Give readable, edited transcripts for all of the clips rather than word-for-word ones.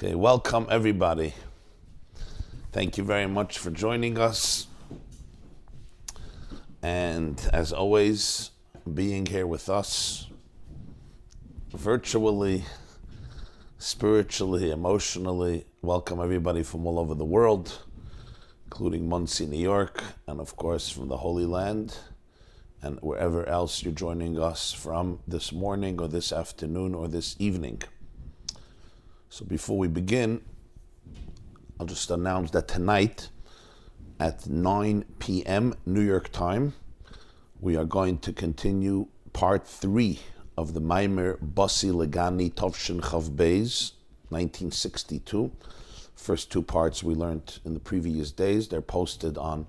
Okay, welcome everybody. Thank you very much for joining us. And as always, being here with us, virtually, spiritually, emotionally, welcome everybody from all over the world, including Muncie, New York, and of course from the Holy Land, and wherever else you're joining us from this morning or this afternoon or this evening. So before we begin, I'll just announce that tonight at 9 p.m. New York time, we are going to continue part 3 of the Maimer Basi Legani Tovshin Chav Beis, 1962. First two parts we learned in the previous days. They're posted on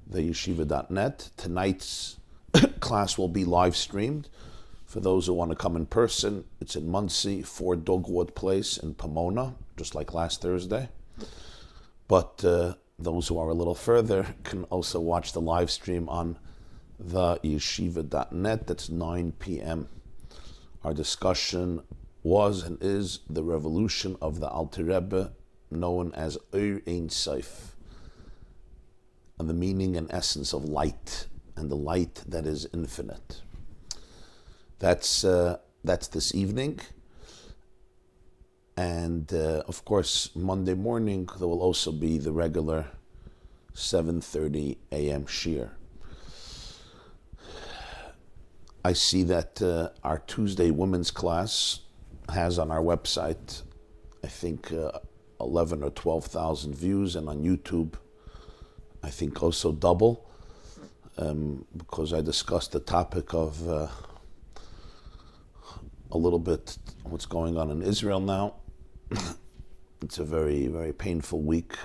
the yeshiva.net. Tonight's class will be live streamed. For those who want to come in person, it's in Muncie, 4 Dogwood Place in Pomona, just like last Thursday. But those who are a little further can also watch the live stream on the yeshiva.net. That's 9 p.m. Our discussion was and is the revolution of the Alter Rebbe, known as Ur Ein Sof, and the meaning and essence of light, and the light that is infinite. That's this evening. And of course, Monday morning, there will also be the regular 7:30 a.m. Shir. I see that our Tuesday women's class has on our website, I think, 11 or 12,000 views, and on YouTube, I think also double, because I discussed the topic of a little bit what's going on in Israel now. It's a very, very painful week,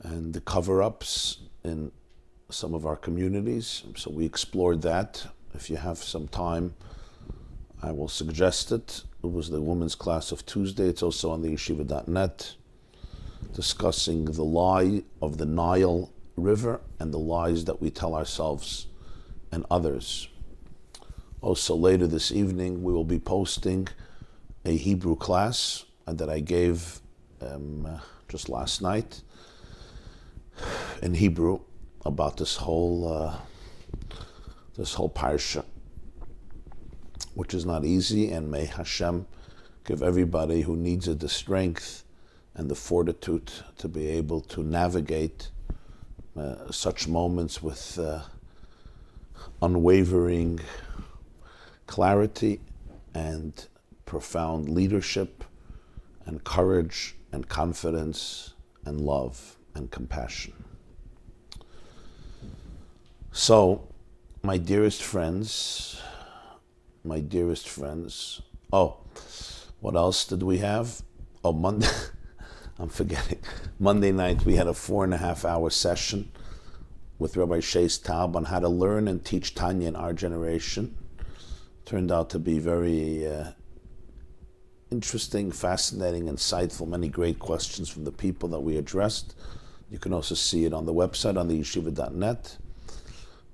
and the cover-ups in some of our communities. So we explored that. If you have some time, I will suggest it. It was the women's class of Tuesday. It's also on the yeshiva.net, discussing the lie of the Nile River and the lies that we tell ourselves and others. Also later this evening, we will be posting a Hebrew class that I gave just last night in Hebrew about this whole parsha, which is not easy, and may Hashem give everybody who needs it the strength and the fortitude to be able to navigate such moments with unwavering clarity and profound leadership and courage and confidence and love and compassion. So, my dearest friends, oh, what else did we have? Oh, Monday, I'm forgetting. Monday night we had a 4.5-hour session with Rabbi Shais Taub on how to learn and teach Tanya in our generation. Turned out to be very interesting, fascinating, insightful, many great questions from the people that we addressed. You can also see it on the website, on the yeshiva.net.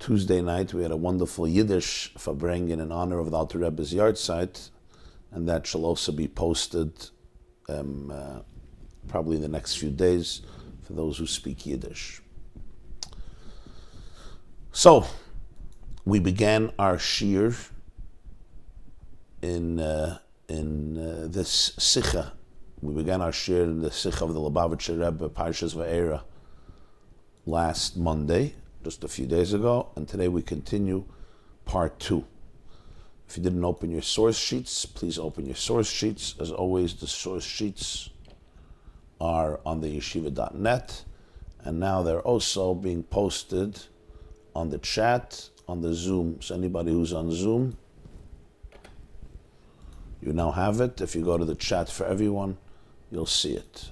Tuesday night, we had a wonderful Yiddish Farbrengen in honor of the Alter Rebbe's yahrzeit, and that shall also be posted probably in the next few days for those who speak Yiddish. So, we began our shir in this Sicha. We began our shir in the Sicha of the Lubavitcher Rebbe, Parshas Vaera, last Monday, just a few days ago, and today we continue part 2. If you didn't open your source sheets, please open your source sheets. As always, the source sheets are on the yeshiva.net, and now they're also being posted on the chat, on the Zoom. So anybody who's on Zoom, you now have it. If you go to the chat for everyone, you'll see it.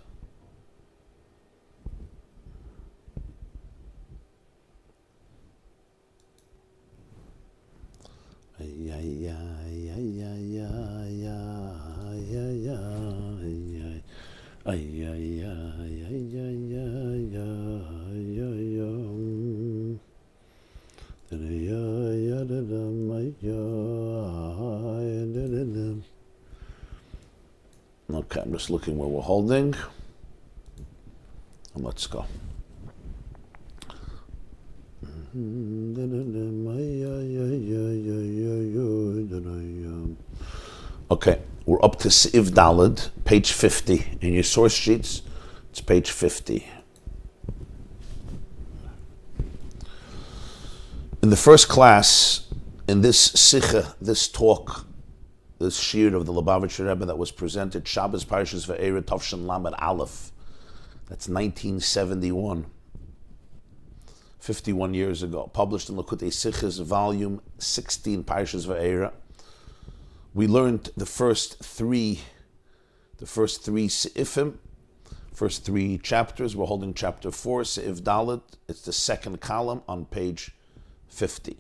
Okay, I'm just looking where we're holding. And let's go. Okay, we're up to Siv Daled, page 50. In your source sheets, it's page 50. In the first class, in this Sicha, this talk, this shiur of the Lubavitcher Rebbe that was presented, Shabbos Parshas Vaera Tovshin Lamed Aleph, that's 1971, 51 years ago, published in Likkutei Sichos, volume 16, Parshas Vaera. We learned the first three seifim, first three chapters. We're holding chapter 4, Seif Dalet. It's the second column on page 50.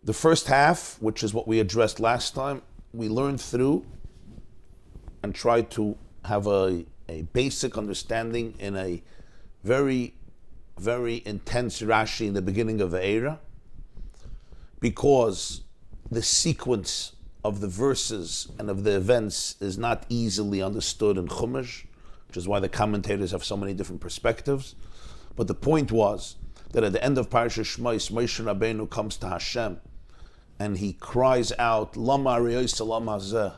The first half, which is what we addressed last time, we learned through and tried to have a basic understanding in a very, very intense Rashi in the beginning of Vaera, because the sequence of the verses and of the events is not easily understood in Chumash, which is why the commentators have so many different perspectives. But the point was that at the end of Parashat Shmos, Moshe Rabbeinu comes to Hashem and he cries out, Lama Ariyos Lama Zeh,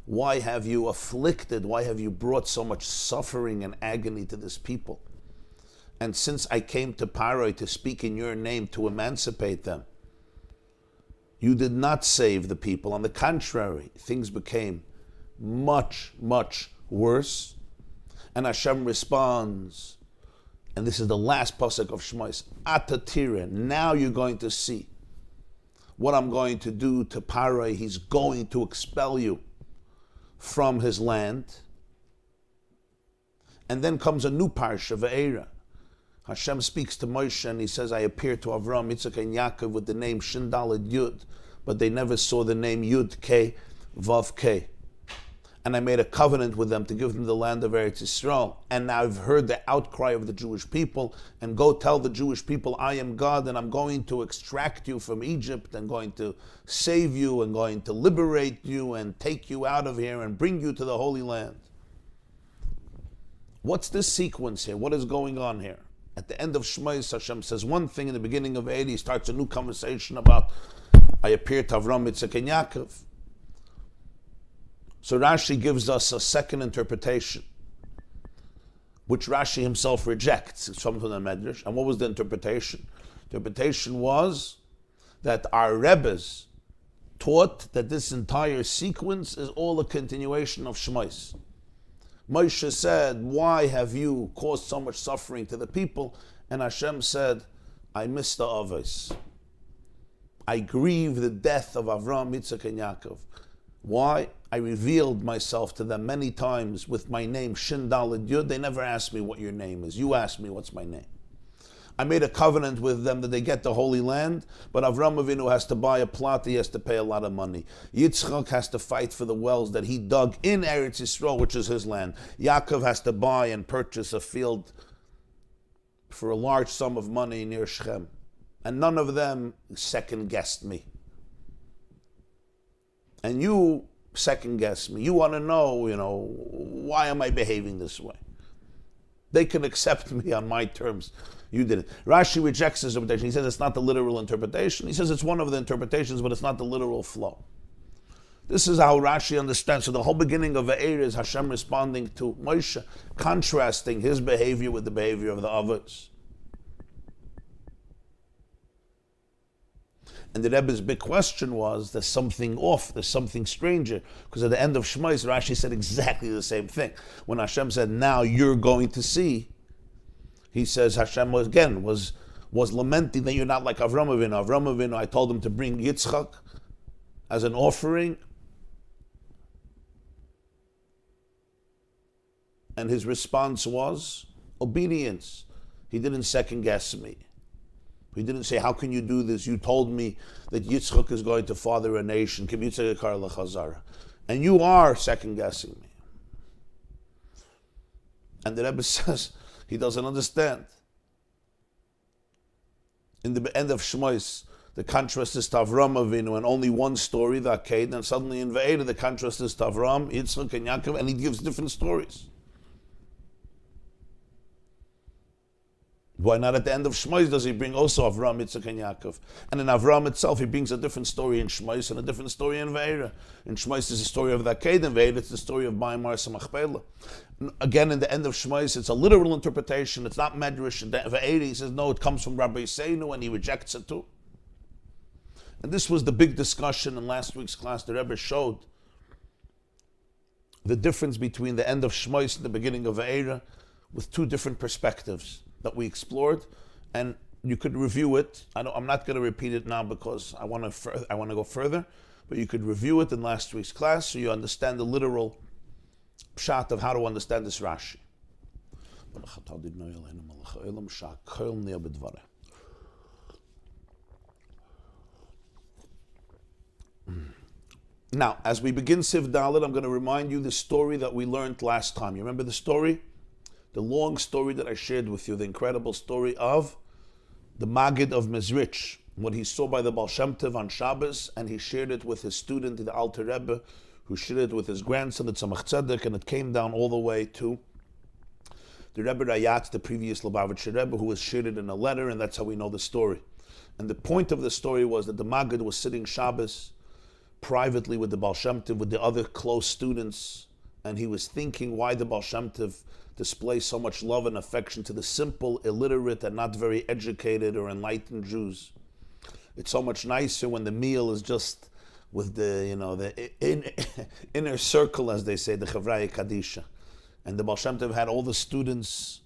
why have you afflicted, why have you brought so much suffering and agony to this people? And since I came to Paroi to speak in your name, to emancipate them, you did not save the people. On the contrary, things became much, much worse. And Hashem responds, and this is the last pasuk of Shmos, Atatire, now you're going to see what I'm going to do to Paroi. He's going to expel you from his land. And then comes a new parsha, Vaera. Hashem speaks to Moshe and he says, I appeared to Avraham, Yitzchak, and Yaakov with the name Shin Daled Yud, but they never saw the name Yud K, Vav K. And I made a covenant with them to give them the land of Eretz Yisrael. And now I've heard the outcry of the Jewish people, and go tell the Jewish people, I am God, and I'm going to extract you from Egypt, and going to save you, and going to liberate you, and take you out of here, and bring you to the Holy Land. What's this sequence here? What is going on here? At the end of Shmos, Hashem says one thing. In the beginning of Eid, he starts a new conversation about, I appeared to Avraham, Yitzchak, and Yaakov. So Rashi gives us a second interpretation, which Rashi himself rejects. It's from the Medrash. And what was the interpretation? The interpretation was that our Rebbes taught that this entire sequence is all a continuation of Shmos. Moshe said, why have you caused so much suffering to the people? And Hashem said, I miss the Avos. I grieve the death of Avraham, Yitzchak, and Yaakov. Why? I revealed myself to them many times with my name, Shin Daled Yud. They never asked me what your name is. You asked me what's my name. I made a covenant with them that they get the Holy Land, but Avraham Avinu has to buy a plot, he has to pay a lot of money. Yitzchak has to fight for the wells that he dug in Eretz Yisrael, which is his land. Yaakov has to buy and purchase a field for a large sum of money near Shechem. And none of them second-guessed me. And you second-guess me. You want to know, why am I behaving this way? They can accept me on my terms. You did it. Rashi rejects this interpretation. He says it's not the literal interpretation. He says it's one of the interpretations, but it's not the literal flow. This is how Rashi understands. So the whole beginning of Vaera is Hashem responding to Moshe, contrasting his behavior with the behavior of the Avos. And the Rebbe's big question was, there's something off, there's something stranger. Because at the end of Shmos, Rashi said exactly the same thing. When Hashem said, now you're going to see, he says Hashem was lamenting that you're not like Avraham Avinu. Avraham Avinu, I told him to bring Yitzchak as an offering. And his response was obedience. He didn't second guess me. He didn't say, how can you do this? You told me that Yitzchak is going to father a nation. And you are second guessing me. And the Rebbe says, he doesn't understand. In the end of Shmos, the contrast is to Avraham Avinu, and only one story, the Aked, and suddenly in Vaera, the contrast is to Avraham, Yitzchak, and Yaakov, and he gives different stories. Why not at the end of Shmos does he bring also Avraham, Yitzchak, and Yaakov? And in Avraham itself, he brings a different story in Shmos and a different story in Vaera. In Shmos is the story of the Aked, in Vaera it's the story of Ma'amar Samachpela. Again, in the end of Shmos, it's a literal interpretation. It's not Medrash. In Vaera, he says, no, it comes from Rabbi Seinu, and he rejects it too. And this was the big discussion in last week's class. The Rebbe showed the difference between the end of Shmos and the beginning of Vaera with two different perspectives that we explored, and you could review it. I'm not going to repeat it now because I want to go further, but you could review it in last week's class so you understand the literal pshat of how to understand this Rashi. Now, as we begin Siv Dalet, I'm going to remind you the story that we learned last time. You remember the story? The long story that I shared with you, the incredible story of the Maggid of Mezrich, what he saw by the Baal Shem Tov on Shabbos, and he shared it with his student, the Alter Rebbe, who shared it with his grandson, the Tzemach Tzedek, and it came down all the way to the Rebbe Rayatz, the previous Lubavitcher Rebbe, who was shared it in a letter, and that's how we know the story. And the point of the story was that the Maggid was sitting Shabbos privately with the Baal Shem Tov, with the other close students, and he was thinking why the Baal Shem Tov displays so much love and affection to the simple, illiterate, and not very educated or enlightened Jews. It's so much nicer when the meal is just with the inner circle, as they say, the Chavraya Kadisha. And the Baal Shem Tov had all the students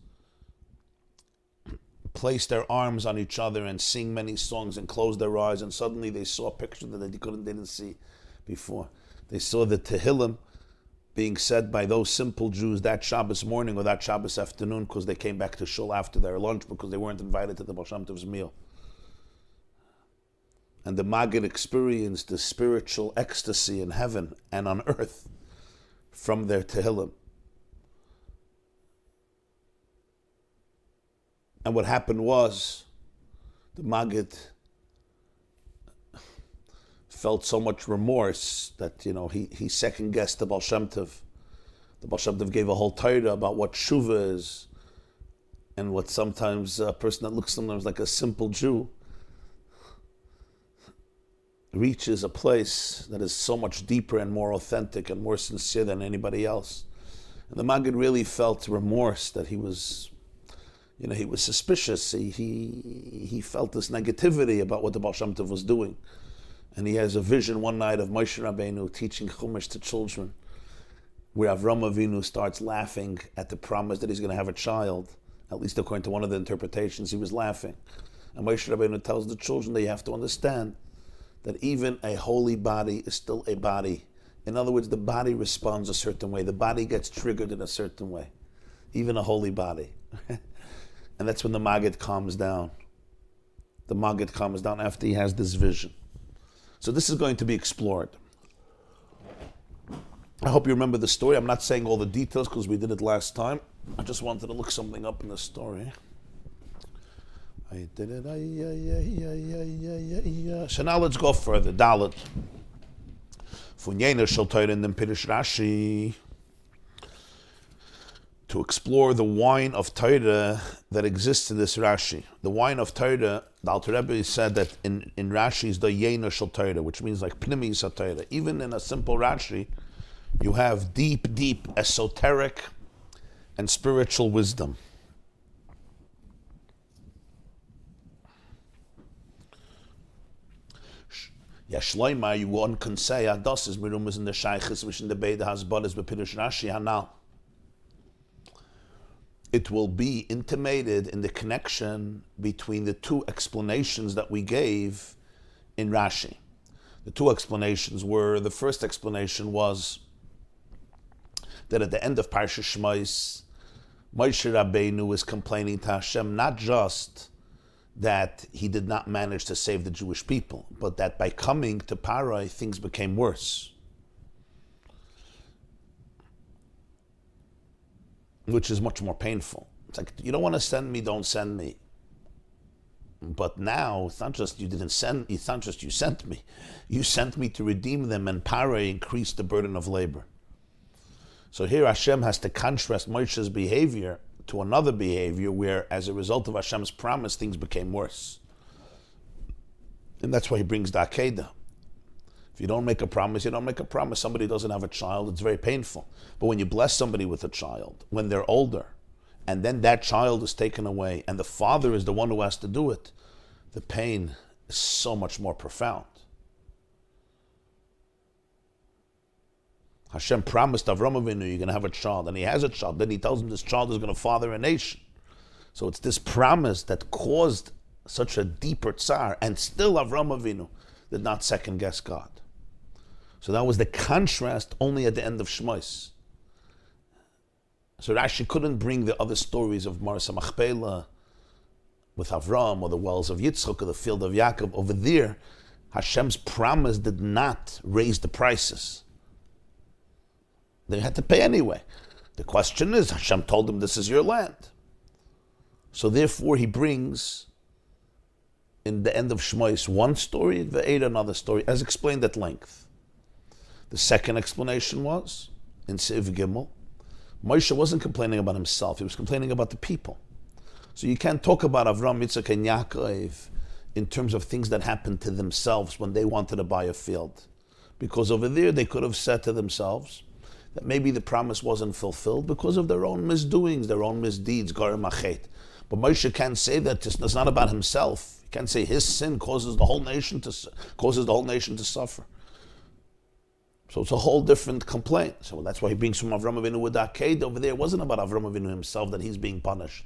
place their arms on each other and sing many songs and close their eyes, and suddenly they saw a picture that they didn't see before. They saw the Tehillim being said by those simple Jews that Shabbos morning or that Shabbos afternoon because they came back to shul after their lunch because they weren't invited to the Baal Shem Tov's meal. And the Maggid experienced the spiritual ecstasy in heaven and on earth from their Tehillim. And what happened was the Maggid felt so much remorse that, he second-guessed the Baal Shem Tov. The Baal Shem Tov gave a whole Torah about what Shuvah is, and what sometimes a person that looks sometimes like a simple Jew reaches a place that is so much deeper and more authentic and more sincere than anybody else. And the Maggid really felt remorse that he was suspicious. He felt this negativity about what the Baal Shem Tov was doing. And he has a vision one night of Moshe Rabbeinu teaching Chumash to children, where Avraham Avinu starts laughing at the promise that he's going to have a child. At least according to one of the interpretations, he was laughing. And Moshe Rabbeinu tells the children that you have to understand that even a holy body is still a body. In other words, the body responds a certain way. The body gets triggered in a certain way. Even a holy body. And that's when the Maggid calms down. The Maggid calms down after he has this vision. So this is going to be explored. I hope you remember the story. I'm not saying all the details because we did it last time. I just wanted to look something up in the story. I did it. So now let's go further. Dalet. Funyena shel Torah in the Pirush Rashi. To explore the wine of Torah that exists in this Rashi. The wine of Torah, the Alter Rebbe said that in Rashi is the Yena Shel Torah, which means like Pnimi Torah. Even in a simple Rashi, you have deep, esoteric and spiritual wisdom. Yashloima, one can say, Ados is Mirumas in the Shaykhis, which in the Beida has Bodas Bepirush Rashi Hanal. It will be intimated in the connection between the two explanations that we gave in Rashi. The two explanations were, the first explanation was that at the end of Parsha Shmos, Moshe Rabbeinu is complaining to Hashem not just that he did not manage to save the Jewish people, but that by coming to Parai, things became worse. Which is much more painful. It's like, you don't want to send me, don't send me. But now it's not just it's not just you sent me. You sent me to redeem them, and Pare increased the burden of labor. So here Hashem has to contrast Moshe's behavior to another behavior where, as a result of Hashem's promise, things became worse. And that's why he brings the Akedah. If you don't make a promise, you don't make a promise. Somebody doesn't have a child, it's very painful. But when you bless somebody with a child, when they're older, and then that child is taken away, and the father is the one who has to do it, the pain is so much more profound. Hashem promised Avraham Avinu, you're going to have a child, and he has a child. Then he tells him this child is going to father a nation. So it's this promise that caused such a deeper tsar, and still Avraham Avinu did not second guess God. So that was the contrast only at the end of Shmos. So Rashi couldn't bring the other stories of Maras Machpelah with Avraham, or the wells of Yitzchak, or the field of Yaakov. Over there, Hashem's promise did not raise the prices. They had to pay anyway. The question is, Hashem told them this is your land. So therefore he brings, in the end of Shmos, one story, Vaera another story, as explained at length. The second explanation was, in Seif Gimel, Moshe wasn't complaining about himself, he was complaining about the people. So you can't talk about Avraham, Yitzchak, and Yaakov in terms of things that happened to themselves when they wanted to buy a field. Because over there they could have said to themselves that maybe the promise wasn't fulfilled because of their own misdoings, their own misdeeds, Garim Achet. But Moshe can't say that it's not about himself. He can't say his sin causes the whole nation to suffer. So it's a whole different complaint. So that's why he brings from Avraham Avinu with the Akedah. Over there, it wasn't about Avraham Avinu himself that he's being punished.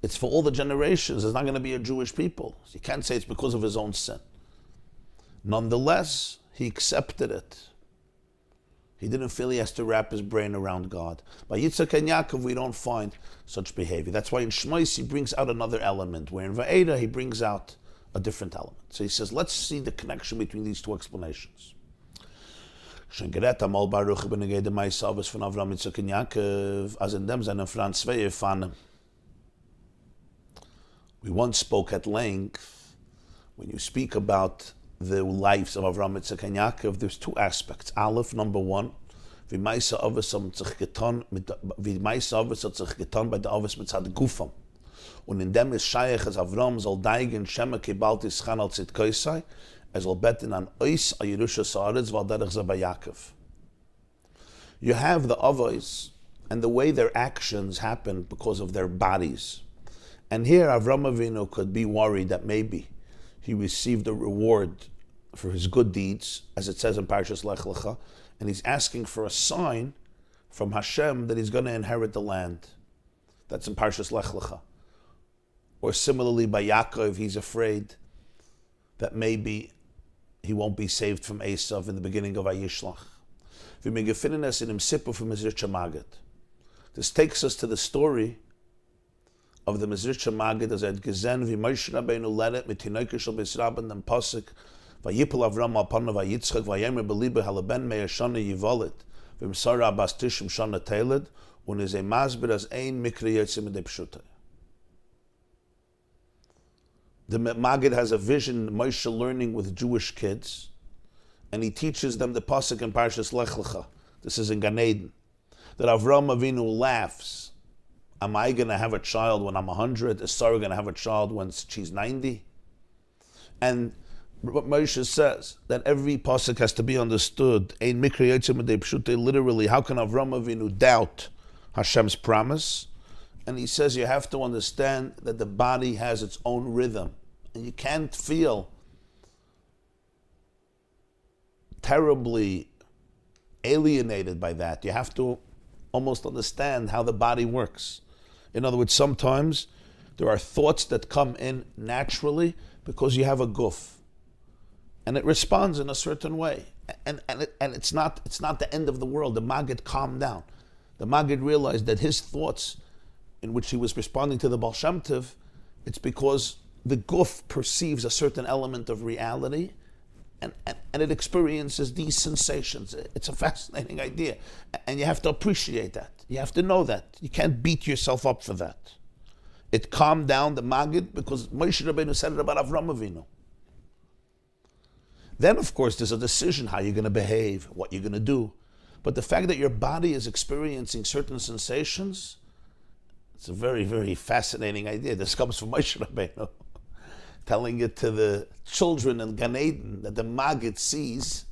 It's for all the generations. There's not going to be a Jewish people. So you can't say it's because of his own sin. Nonetheless, he accepted it. He didn't feel he has to wrap his brain around God. By Yitzchak and Yaakov, we don't find such behavior. That's why in Shmos he brings out another element, where in Vaera he brings out a different element. So he says, let's see the connection between these two explanations. We once spoke at length, when you speak about the lives of Avraham, Yitzchak, and Yaakov, there's two aspects. Aleph, number one, wie meise Avos hat sich getan bei der Avos mitzad Gufam. Und in dem ist Shaykh, as Avraham soll deigen, Shema kibalt ischan al Tzidkoisai, soll beten an Ois a Yerusha Saaretz, weil derech ze bei Yaakov. You have the Avos, and the way their actions happen because of their bodies. And here Avraham Avinu could be worried that maybe he received a reward for his good deeds, as it says in Parshas Lech Lecha, and he's asking for a sign from Hashem that he's going to inherit the land. That's in Parshas Lech Lecha. Or similarly by Yaakov, he's afraid that maybe he won't be saved from Esav in the beginning of Vayishlach. This takes us to the story of the Mizritcha Magid, as had gezen wie Moshe Rabbeinu led it mit Tinoike shel Bisraben dem Pasuk vayipol Avraham al panav vayitzchak vayemer belibe halaben me'er shana yivolet v'msara abas tishim shana teled und is a masbir as ein mikra yotze midei pshutai. The Magid has a vision, Moshe learning with Jewish kids, and he teaches them the Pasuk in Parshas Lech Lecha. This is in Gan Eden. That Avraham Avinu laughs. Am I going to have a child when I'm 100? Is Sarah going to have a child when she's 90? And what Moshe says, that every pasuk has to be understood. Ein mikra yotze midei pshutei, literally, how can Avraham Avinu doubt Hashem's promise? And he says you have to understand that the body has its own rhythm. And you can't feel terribly alienated by that. You have to almost understand how the body works. In other words, sometimes there are thoughts that come in naturally because you have a guf, and it responds in a certain way. And it's not the end of the world. The Maggid calmed down. The Maggid realized that his thoughts, in which he was responding to the Baal Shem Tov, it's because the guf perceives a certain element of reality, and it experiences these sensations. It's a fascinating idea, and you have to appreciate that. You have to know that. You can't beat yourself up for that. It calmed down the Maggid because Moshe Rabbeinu said it about Avraham Avinu. Then, of course, there's a decision how you're going to behave, what you're going to do. But the fact that your body is experiencing certain sensations, it's a very, very fascinating idea. This comes from Moshe Rabbeinu, telling it to the children in Gan Eden that the Maggid sees,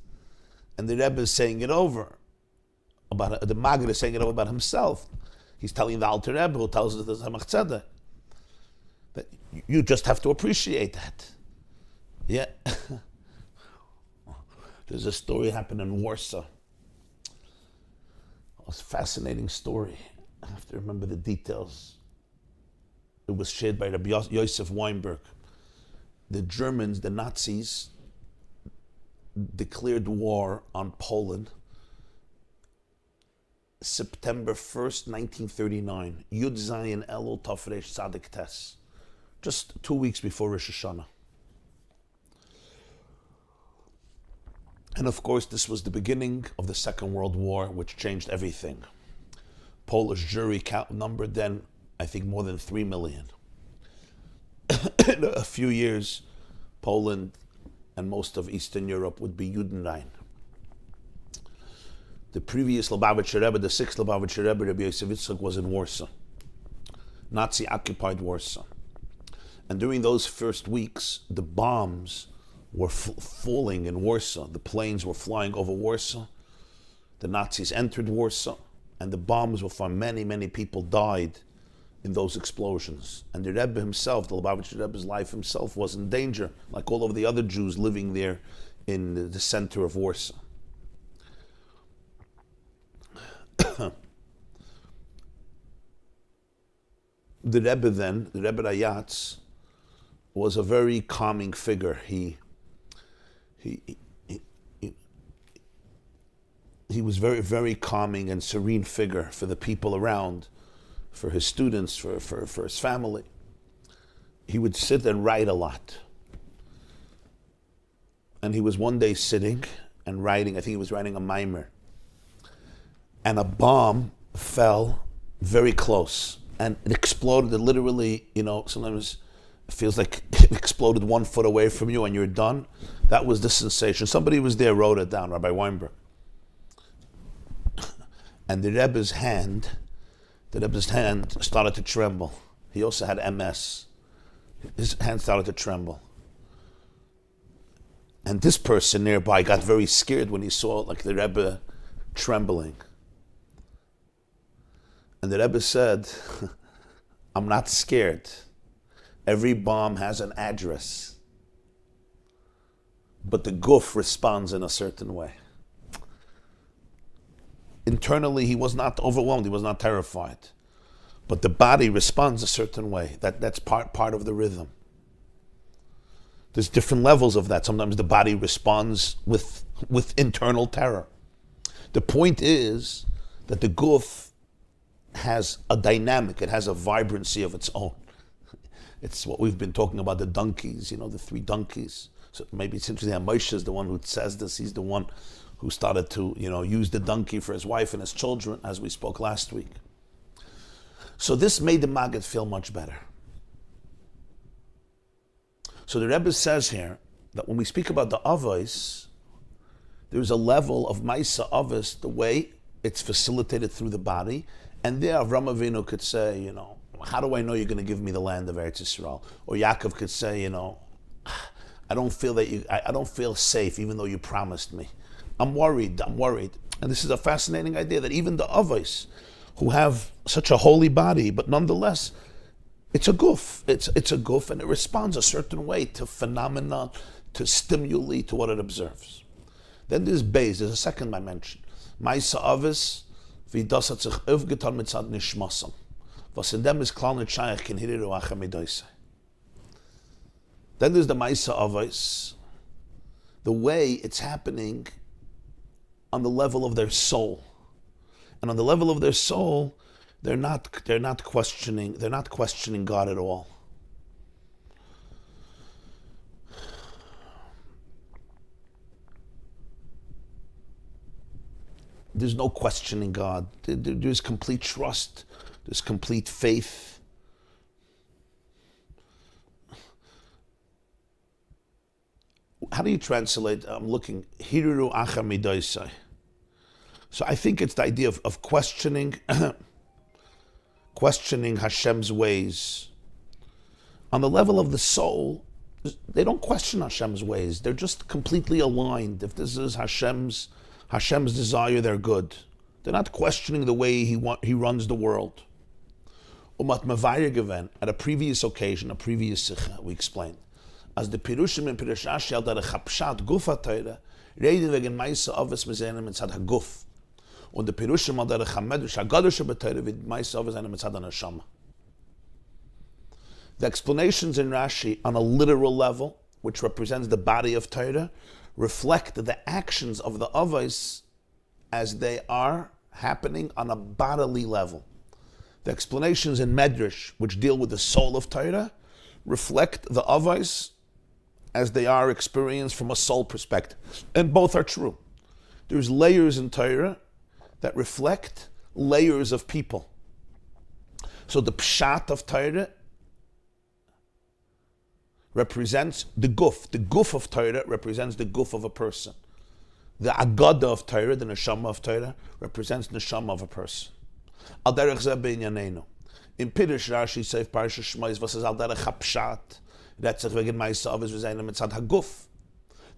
and the Rebbe is saying it over. The Maggid is saying it over about himself. He's telling the Alter Rebbe, who tells us the Tzemach Tzedek, that you just have to appreciate that. Yeah. There's a story happened in Warsaw. It's a fascinating story. I have to remember the details. It was shared by Rabbi Yosef Weinberg. The Germans, the Nazis, declared war on Poland September 1st, 1939. Yud Zayin Elul Tafresh Tzadik Tes. Just 2 weeks before Rosh Hashanah. And of course, this was the beginning of the Second World War, which changed everything. Polish jury count numbered then, I think, more than 3 million. In a few years, Poland and most of Eastern Europe would be Judenrein. The previous Lubavitcher Rebbe, the sixth Lubavitcher Rebbe, Rabbi Yosef Yitzchak, was in Warsaw, Nazi-occupied Warsaw. And during those first weeks, the bombs were falling in Warsaw. The planes were flying over Warsaw. The Nazis entered Warsaw, and the bombs were falling. Many, many people died in those explosions. And the Rebbe himself, the Lubavitcher Rebbe's life himself, was in danger, like all of the other Jews living there in the center of Warsaw. The Rebbe then, the Rebbe Rayatz, was a very calming figure. He was very, very calming and serene figure for the people around, for his students, for his family. He would sit and write a lot. And he was one day sitting and writing, I think he was writing a mimer. And a bomb fell very close. And it exploded. It literally, sometimes it feels like it exploded 1 foot away from you and you're done. That was the sensation. Somebody was there, wrote it down, Rabbi Weinberg. And the Rebbe's hand started to tremble. He also had MS. His hand started to tremble. And this person nearby got very scared when he saw the Rebbe trembling. And the Rebbe said, I'm not scared. Every bomb has an address. But the guf responds in a certain way. Internally, he was not overwhelmed. He was not terrified. But the body responds a certain way. That's part of the rhythm. There's different levels of that. Sometimes the body responds with internal terror. The point is that the guf has a dynamic. It has a vibrancy of its own. It's what we've been talking about, the donkeys, the 3 donkeys. So maybe it's interesting that Moshe is the one who says this. He's the one who started to, use the donkey for his wife and his children, as we spoke last week. So this made the Maggid feel much better. So the Rebbe says here that when we speak about the avos, there's a level of Maisa avos, the way it's facilitated through the body. And there Avraham Avinu could say, how do I know you're going to give me the land of Eretz Yisrael? Or Yaakov could say, I don't feel safe even though you promised me. I'm worried. And this is a fascinating idea that even the avos, who have such a holy body, but nonetheless, it's a guf. It's a guf, and it responds a certain way to phenomena, to stimuli, to what it observes. Then there's Beis, there's a second dimension. Maisa avos, wie das hat sich aufgetan mit Zad Nishmasam. Was in dem ist klar nicht scheich, kin hiri ruach amidoise. Then there's the Maisa avos, the way it's happening on the level of their soul. And on the level of their soul, they're not questioning God at all. There's no questioning God. There's complete trust. There's complete faith. how do you translate? I'm looking, Hiriru acha midoisai. So I think it's the idea of questioning, questioning Hashem's ways. On the level of the soul, they don't question Hashem's ways. They're just completely aligned. If this is Hashem's desire, they're good. They're not questioning the way he runs the world. Umat Vaera given at a previous occasion, a previous Sicha, we explained, as the Pirushim in Pirush Rashi al derech hapshat guf ha-Torah, reden wegen Maisa Avos mezeinem mitzad haguf, und the Pirushim al derech hamedrash hagadosh ha-Torah vid Maisa Avos mezeinem mitzad haneshama. The explanations in Rashi on a literal level, which represents the body of Torah, reflect the actions of the Avos as they are happening on a bodily level. The explanations in Medrash, which deal with the soul of Torah, reflect the Avos as they are experienced from a soul perspective. And both are true. There's layers in Torah that reflect layers of people. So the pshat of Torah represents the guf. The guf of Torah represents the guf of a person. The agada of Torah, the neshama of Torah, represents the neshama of a person. Al derech zeh b'inyanenu. In Pirush Rashi Seif Parsha Shmois, was is al derech hapshat, redt sich wegen Maisa Avos v'zeinem mitzad haguf.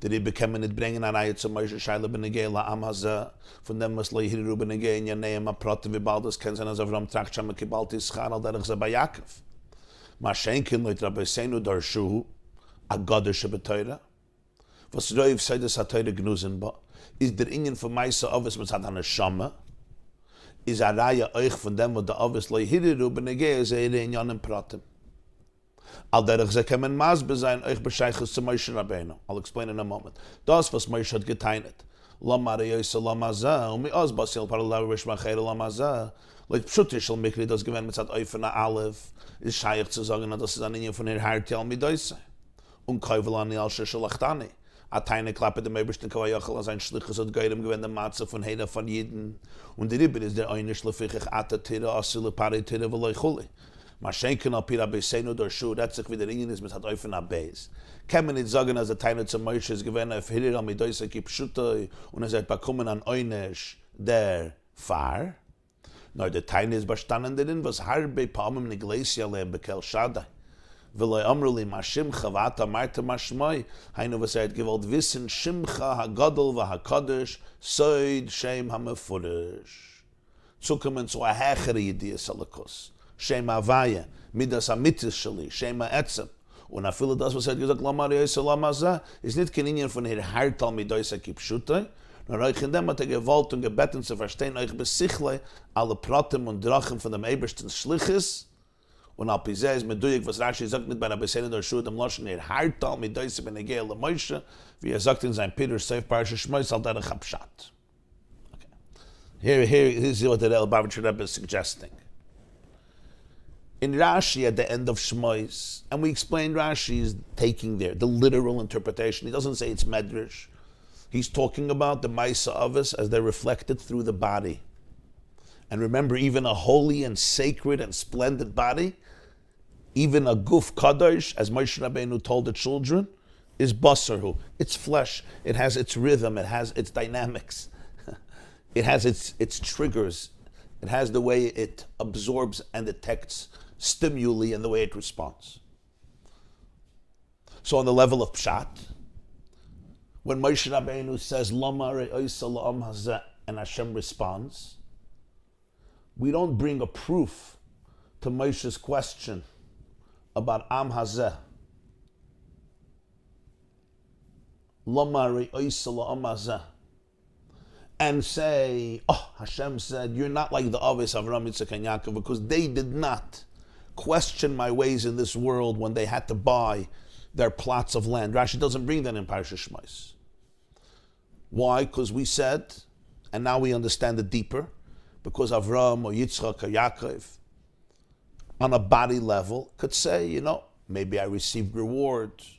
Die Rebbe kämen nicht bringen an Reihe zu Moshe Scheile benegei la'am hazeh, von dem was loi hiru benegei in Yaneim aprote wie bald das kennen als Avraham tracht schon mit kibalti schar al derech zeh bei Yaakov. Ma schenken loit Rabbi Seinu darshu, agada shebetoira. Was Roiv sei das ha-Teure gnuzen ba, ist der Ingen von Maisa Avos mitzad haneshama, is a raya euch von dem, wo der Avos loi hiriru benegei zeire in Yanem pratim. Al derech ze kemen mazbe sein euch bescheiches zu Moshe Rabbeinu. I'll explain in a moment. Das, was Moshe hat geteinet. Lama reyoyse lama zeh, mi oz basil paralav rishmachere lama zeh. Like pshuti shal mikri, das gewinnt mit zat oifena Aleph, is scheich zu sagen, das ist an ihnen von ihr Hertial midoise. Und kaivel an al shalachtani. A teine klappe dem Ebersten Kavayachal als ein Schliches und Geirem gewinnt der Matze von Heder von Jeden. Und die Ribber ist der eine Schlefichich Ata Tira, Asile Pari Tira, Veloi Chuli. Ma schenken al Pira Beisenu der Schuh, sich wie der Ingen ist mit hat Eufen Abbeis. Kann man nicht sagen, als der Teine zum Moshe ist gewinnt, auf Hirir am Idoise Kipschutoi und hat bekommen an Eunisch der Fahr. Nur der Teine ist bestanden darin, was Harbe Palmem Neglesia leben bekel Shadai. V'loi amruli ma shimcha v'ata marta ma shmoi, hainu was gewollt wissen, shimcha ha-gadol va-ha-kadosh, soid shem ha-mefurish. Zukommen zu a hechere Yediyah Celekos, shem ha-vaya, midas ha-mitis shali, shem ha-etzem. Und afile das, was gesagt, lama reise lama zah, ist nicht kein Ingen von ihr Hartal midoisa kipschutei, nur euch in dem hat gewollt und gebeten zu verstehen, euch besichle alle Pratim und Drachen von dem Ebersten Schliches, und al pizeh is meduyik, was Rashi sagt nicht bei der Besene der Schuhe, dem Loschen hartal mit Deise benegei le Moshe, wie sagt in sein Pirush Seif Parsha Shmois al derech hapshat. Here is what the Lubavitcher Rebbe is suggesting. In Rashi at the end of Shmois, and we explained Rashi is taking there the literal interpretation. He doesn't say it's medrash. He's talking about the Maisa Avos as they're reflected through the body. And remember, even a holy and sacred and splendid body, even a guf kadosh, as Moshe Rabbeinu told the children, is basarhu. It's flesh. It has its rhythm. It has its dynamics. It has its triggers. It has the way it absorbs and detects stimuli and the way it responds. So on the level of pshat, when Moshe Rabbeinu says, Lama re'oisa la'am hazeh, and Hashem responds, we don't bring a proof to Moshe's question about Am Hazeh. Lama re'oisa la'am hazeh. And say, oh, Hashem said, you're not like the Avos Avraham, Yitzchak, and Yaakov, because they did not question my ways in this world when they had to buy their plots of land. Rashi doesn't bring that in Parsha Shmois. Why? Because we said, and now we understand it deeper, because Avraham or Yitzchak or Yaakov, on a body level, could say, maybe I received rewards.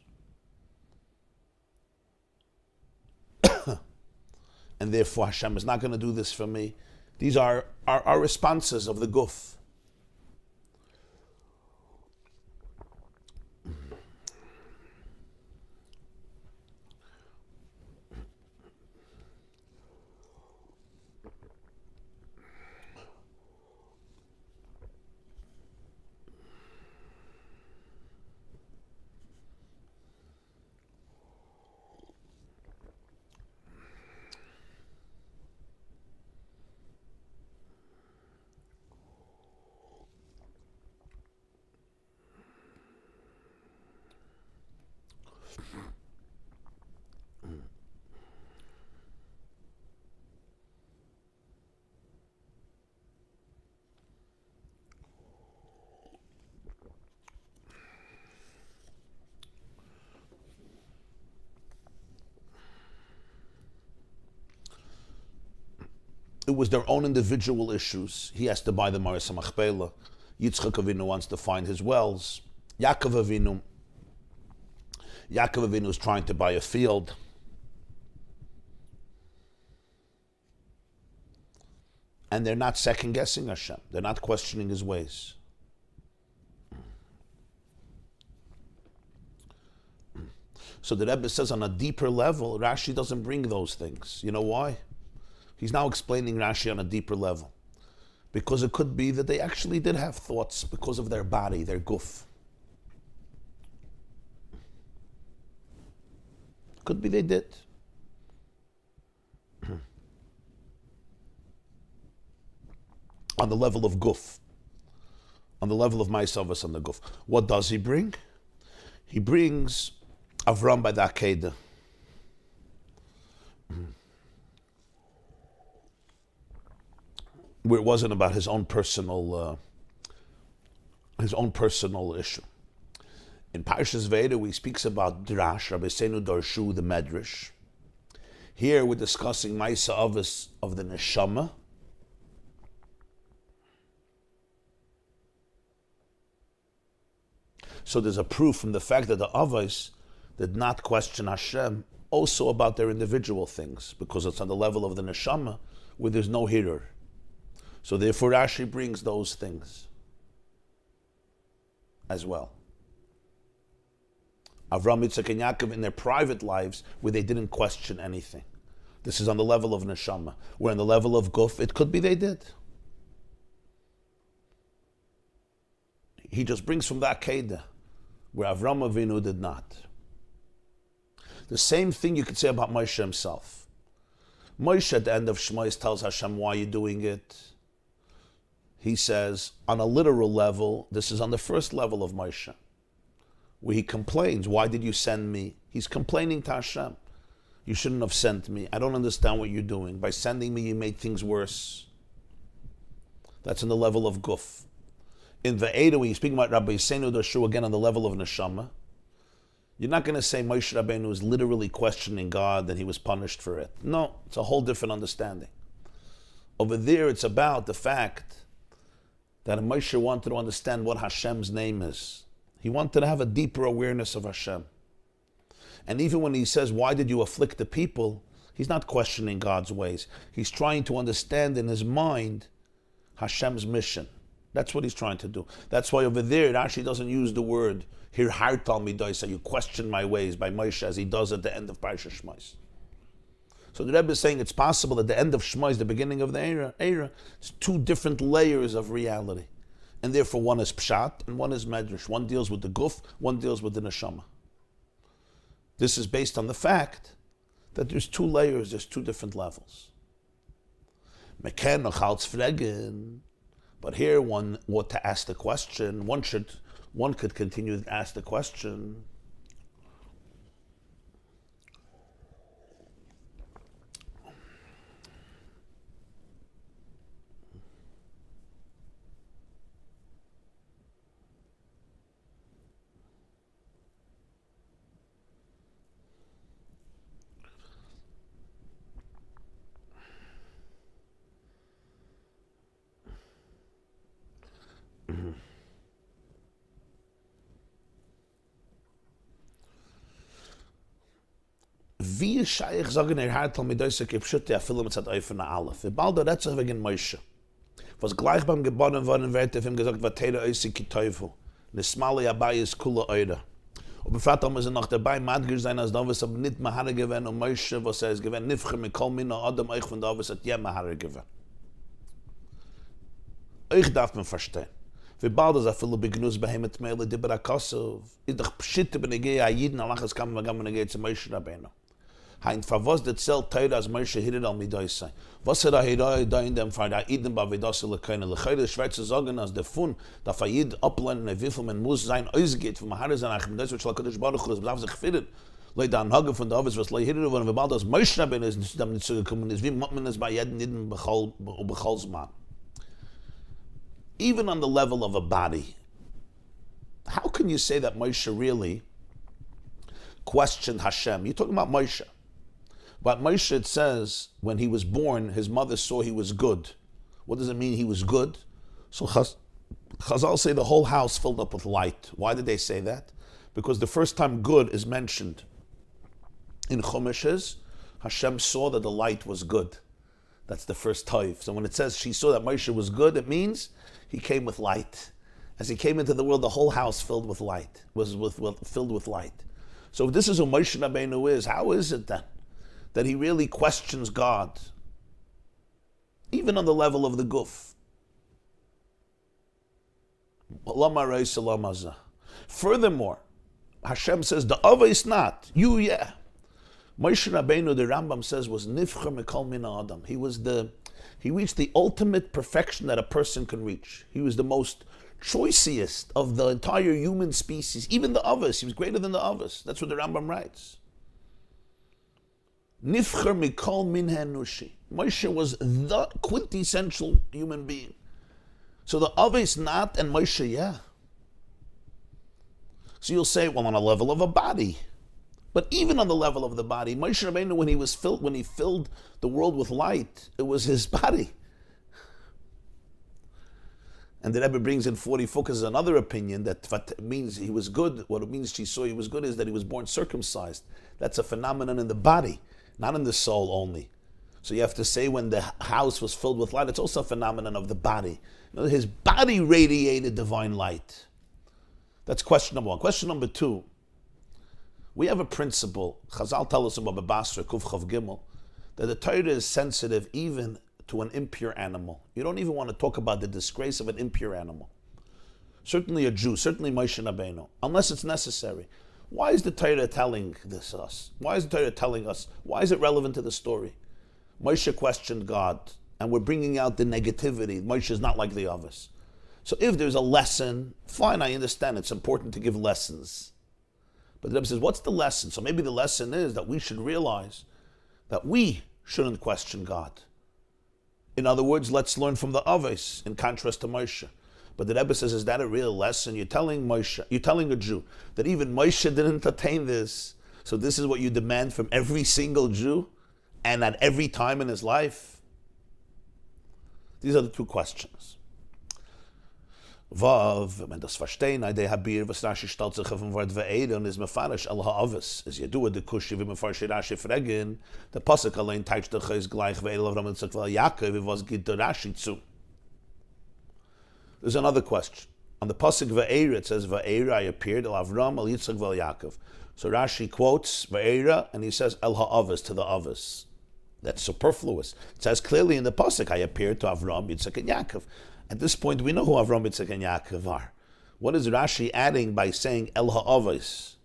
And therefore Hashem is not going to do this for me. These are our responses of the guf. It was their own individual issues. He has to buy the Maris Machpelah. Yitzchak Avinu wants to find his wells. Yaakov Avinu is trying to buy a field. And they're not second guessing Hashem. They're not questioning his ways. So the Rebbe says on a deeper level, Rashi doesn't bring those things. You know why? He's now explaining Rashi on a deeper level. Because it could be that they actually did have thoughts because of their body, their guf. Could be they did. On the level of guf. On the level of Maisavas on the guf. What does he bring? He brings Avraham by the Akedah. Where it wasn't about his own personal issue. In Parshas Vaera, he speaks about Drash, Rabbi Seinu Darshu, the Medrash. Here we're discussing Maisa Avos of the Neshama. So there's a proof from the fact that the Avos did not question Hashem also about their individual things, because it's on the level of the Neshama where there's no hearer. So therefore Rashi brings those things as well. Avraham, Yitzchak, and Yaakov in their private lives where they didn't question anything. This is on the level of Neshama. Where on the level of Guf, it could be they did. He just brings from the Akedah, where Avraham Avinu did not. The same thing you could say about Moshe himself. Moshe at the end of Shmos tells Hashem, why are you doing it? He says, on a literal level, this is on the first level of Moshe, where he complains, why did you send me? He's complaining to Hashem. You shouldn't have sent me. I don't understand what you're doing. By sending me, you made things worse. That's on the level of Guf. In Vaera, when you're speaking about Rabbi Seinu Darshu, again on the level of Neshama, you're not going to say Moshe Rabbeinu is literally questioning God and he was punished for it. No, it's a whole different understanding. Over there, it's about the fact that Moshe wanted to understand what Hashem's name is. He wanted to have a deeper awareness of Hashem. And even when he says, why did you afflict the people? He's not questioning God's ways. He's trying to understand in his mind Hashem's mission. That's what he's trying to do. That's why over there it actually doesn't use the word Hir hartal midai, so you question my ways by Moshe, as he does at the end of Parshas Shmos. So the Rebbe is saying it's possible at the end of Shmos, the beginning of the era, it's two different layers of reality. And therefore one is Pshat and one is Medrash. One deals with the Guf, one deals with the Neshama. This is based on the fact that there's two layers, there's two different levels. But here one ought to ask the question, one could continue to ask the question, wie Shaykh sagen hartal mit diese gepschütte a Film mit Eifene Alef. Bald der Retzer wegen Moshe. Was gleich beim geboren worden wird, ihm gesagt, was Teile Eisi Teufel. Ne smale Abai ist kula Eide. Und befragt haben sie noch dabei, Madgir sein, als Davis aber nicht mehr Haare gewinnt, und Moshe, was ist gewinnt, Nifche mit Kolmina Adam, euch von Davis hat ja mehr Haare gewinnt. Euch darf man verstehen. Wie bald ist viele Begnus bei ihm mit Meile, die Barakosov, ist doch Pschitte, wenn ich gehe, Ayiden, Allachas kam, wenn ich gehe zu Moshe Rabbeinu. Hein verwas de Zelt Teir as Moshe hit it al midoisai. Was er da in dem Fall da Eden ba vedasle keine le Schweizer sagen as der Fun da Fayid upland in Wiffel man muss sein ausgeht vom Haare sein Achim das wird Kodesh Baruch das darf sich finden. Leute dann Hage von da was hit it wenn wir bald das Moshe bin ist damit zugekommen ist wie man es bei jeden Eden bechalsman. Even on the level of a body, how can you say that Moshe really questioned Hashem? You're talking about Moshe. But Moshe, it says, when he was born, his mother saw he was good. What does it mean he was good? So Chazal say the whole house filled up with light. Why did they say that? Because the first time good is mentioned in Chumash, Hashem saw that the light was good. That's the first taif. So when it says she saw that Moshe was good, it means he came with light. As he came into the world, the whole house filled with light, filled with light. So if this is who Moshe Rabbeinu is, how is it then that he really questions God, even on the level of the guf? Furthermore, Hashem says, the Ava is not, you, yeah. Moshe Rabbeinu, the Rambam says, was nifcher mikol min adam. He reached the ultimate perfection that a person can reach. He was the most choicest of the entire human species, even the Avos. He was greater than the Avos. That's what the Rambam writes. Nifcher mikol min hanushi. Moshe was the quintessential human being. So the Avos not, and Moshe, yeah. So you'll say, well, on a level of a body. But even on the level of the body, Moshe Rabbeinu, when he filled the world with light, it was his body. And the Rebbe brings in 44 because there's another opinion that what it means he was good, what it means she saw he was good is that he was born circumcised. That's a phenomenon in the body, not in the soul only. So you have to say when the house was filled with light, it's also a phenomenon of the body. You know, his body radiated divine light. That's question number one. Question number two. We have a principle, Chazal tell us about Basra, Kuf Chav Gimel, that the Torah is sensitive even to an impure animal. You don't even want to talk about the disgrace of an impure animal. Certainly a Jew, certainly Moshe Rabbeinu, unless it's necessary. Why is the Torah telling this us? Why is the Torah telling us? Why is it relevant to the story? Moshe questioned God, and we're bringing out the negativity. Moshe is not like the others. So if there's a lesson, fine, I understand. It's important to give lessons. But the Rebbe says, what's the lesson? So maybe the lesson is that we should realize that we shouldn't question God. In other words, let's learn from the Avos, in contrast to Moshe. But the Rebbe says, is that a real lesson? You're telling a Jew that even Moshe didn't attain this. So this is what you demand from every single Jew and at every time in his life? These are the two questions. Vav, wenn man das verstehen, der Habir, was Rashi stellt sich auf dem Wort Vaera und ist mefarisch al ha'avos. Es yadua de kushi, wie man farshi Rashi fragen, der Pasuk allein teitscht doch ist gleich Vaera Avraham und sagt, weil Yaakov, was geht der Rashi zu? There's another question. On the Pasuk Vaera, it says, Vaera, I appeared, al Avraham, al Yitzchak, vel Yaakov. So Rashi quotes Vaera, and he says, el ha'avos, to the avos. That's superfluous. It says clearly in the Pasuk, I appeared to Avraham, Yitzchak, and Yaakov. At this point, we know who Avraham, Yitzchak, and Yaakov are. What is Rashi adding by saying El Ha'avos?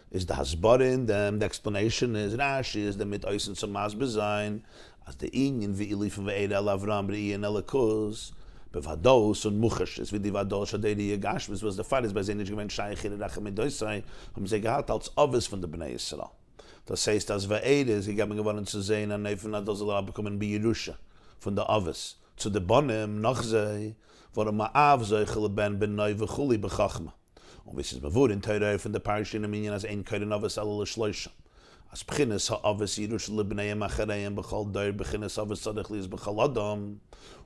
Is the Hasbarin, the explanation is Rashi, is the Mit-Ois and Samaz Bezayin, as the Inyan V'ili from Vaera El Avraham, B'Iyan Elikuz, Bevados and Muchash, is V'di Vados, Shadei Yagashvis, was the Faris, by Zayin, Gewen Shaykh, Rachem Edoisai, sie gehabt als Avos von der Bnei Yisrael. Das heißt, dass Vaera ist, gegangen geworden zu sehen, an Nefen, dass er bekommen bei Yerusha, von der Avos. Zu de Bonim, noch sei, vor dem Ma'av Zeichel ben Neu v'chuli b'chachma. Und wie es ist bewur in Teure von der Parashin im Minyan, als ein Keuren Avos alle l'shloisha. Als B'chines ha'Avos Yirush l'bneim achareim b'chol Doir, B'chines Avos Tzadich li's b'chol Adam.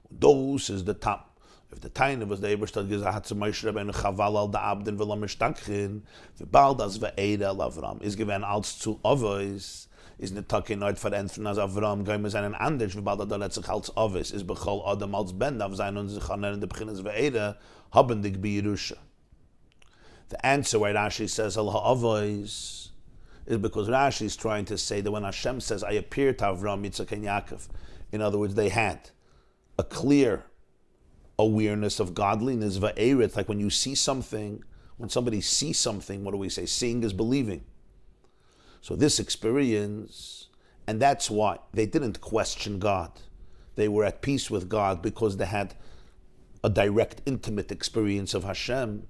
Those is the top. If the Taina was the Eberstadt gesagt zu Moshe Rabbeinu Chaval al da Abden v'lam mishtachrin, v'bald as Vaera al Avram, is given als zu Avos, is nicht talking not verändern als Avraham, gehen wir seinen anders, wie bald er sich als Avos, ist bechol Adam als Ben, auf sein und sich an in der Beginnes Vaera, haben dich bei Yerusha. The answer why Rashi says al ha'avos is because Rashi is trying to say that when Hashem says, I appear to Avraham, Yitzchak, and Yaakov, in other words, they had a clear awareness of godliness, Vaera. It's like when you see something, when somebody sees something, what do we say? Seeing is believing. So this experience, and that's why they didn't question God. They were at peace with God because they had a direct, intimate experience of Hashem.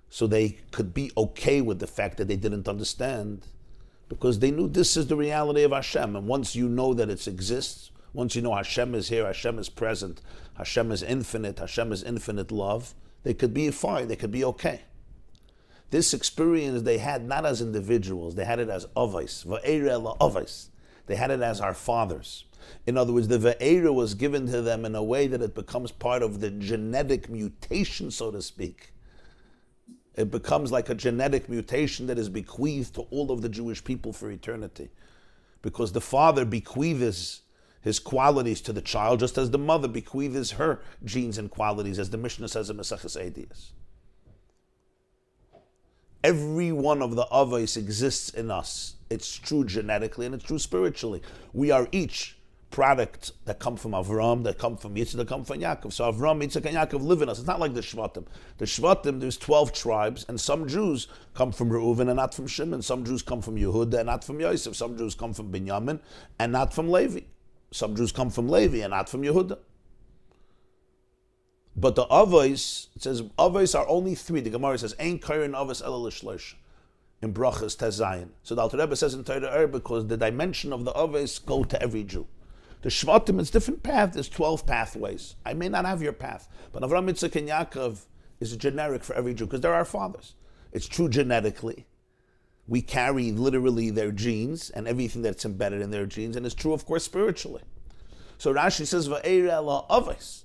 So they could be okay with the fact that they didn't understand, because they knew this is the reality of Hashem. And once you know that it exists, once you know Hashem is here, Hashem is present, Hashem is infinite love, they could be fine, they could be okay. This experience they had not as individuals, they had it as avos, Vaera la avos. They had it as our fathers. In other words, the Vaera was given to them in a way that it becomes part of the genetic mutation, so to speak. It becomes like a genetic mutation that is bequeathed to all of the Jewish people for eternity. Because the father bequeaths his qualities to the child, just as the mother bequeaths her genes and qualities, as the Mishnah says in Maseches Eidias. Every one of the avos exists in us. It's true genetically and it's true spiritually. We are each product that come from Avraham, that come from Yitzchak, that come from Yaakov. So Avraham, Yitzchak, and Yaakov live in us. It's not like the Shvatim. The Shvatim, there's 12 tribes, and some Jews come from Reuven and not from Shimon. Some Jews come from Yehuda and not from Yosef. Some Jews come from Binyamin and not from Levi. Some Jews come from Levi and not from Yehuda. But the avos, it says, avos are only three. The Gemara says, Ein kairin avos ela l'shlosh, in Brachas Tezayin. So the Alter Rebbe says in Torah, because the dimension of the avos go to every Jew. The Shvatim, it's different paths. There's 12 pathways. I may not have your path, but Avraham, Yitzchak, and Yaakov is generic for every Jew because they're our fathers. It's true genetically. We carry literally their genes and everything that's embedded in their genes, and it's true, of course, spiritually. So Rashi says, Vaera la avos.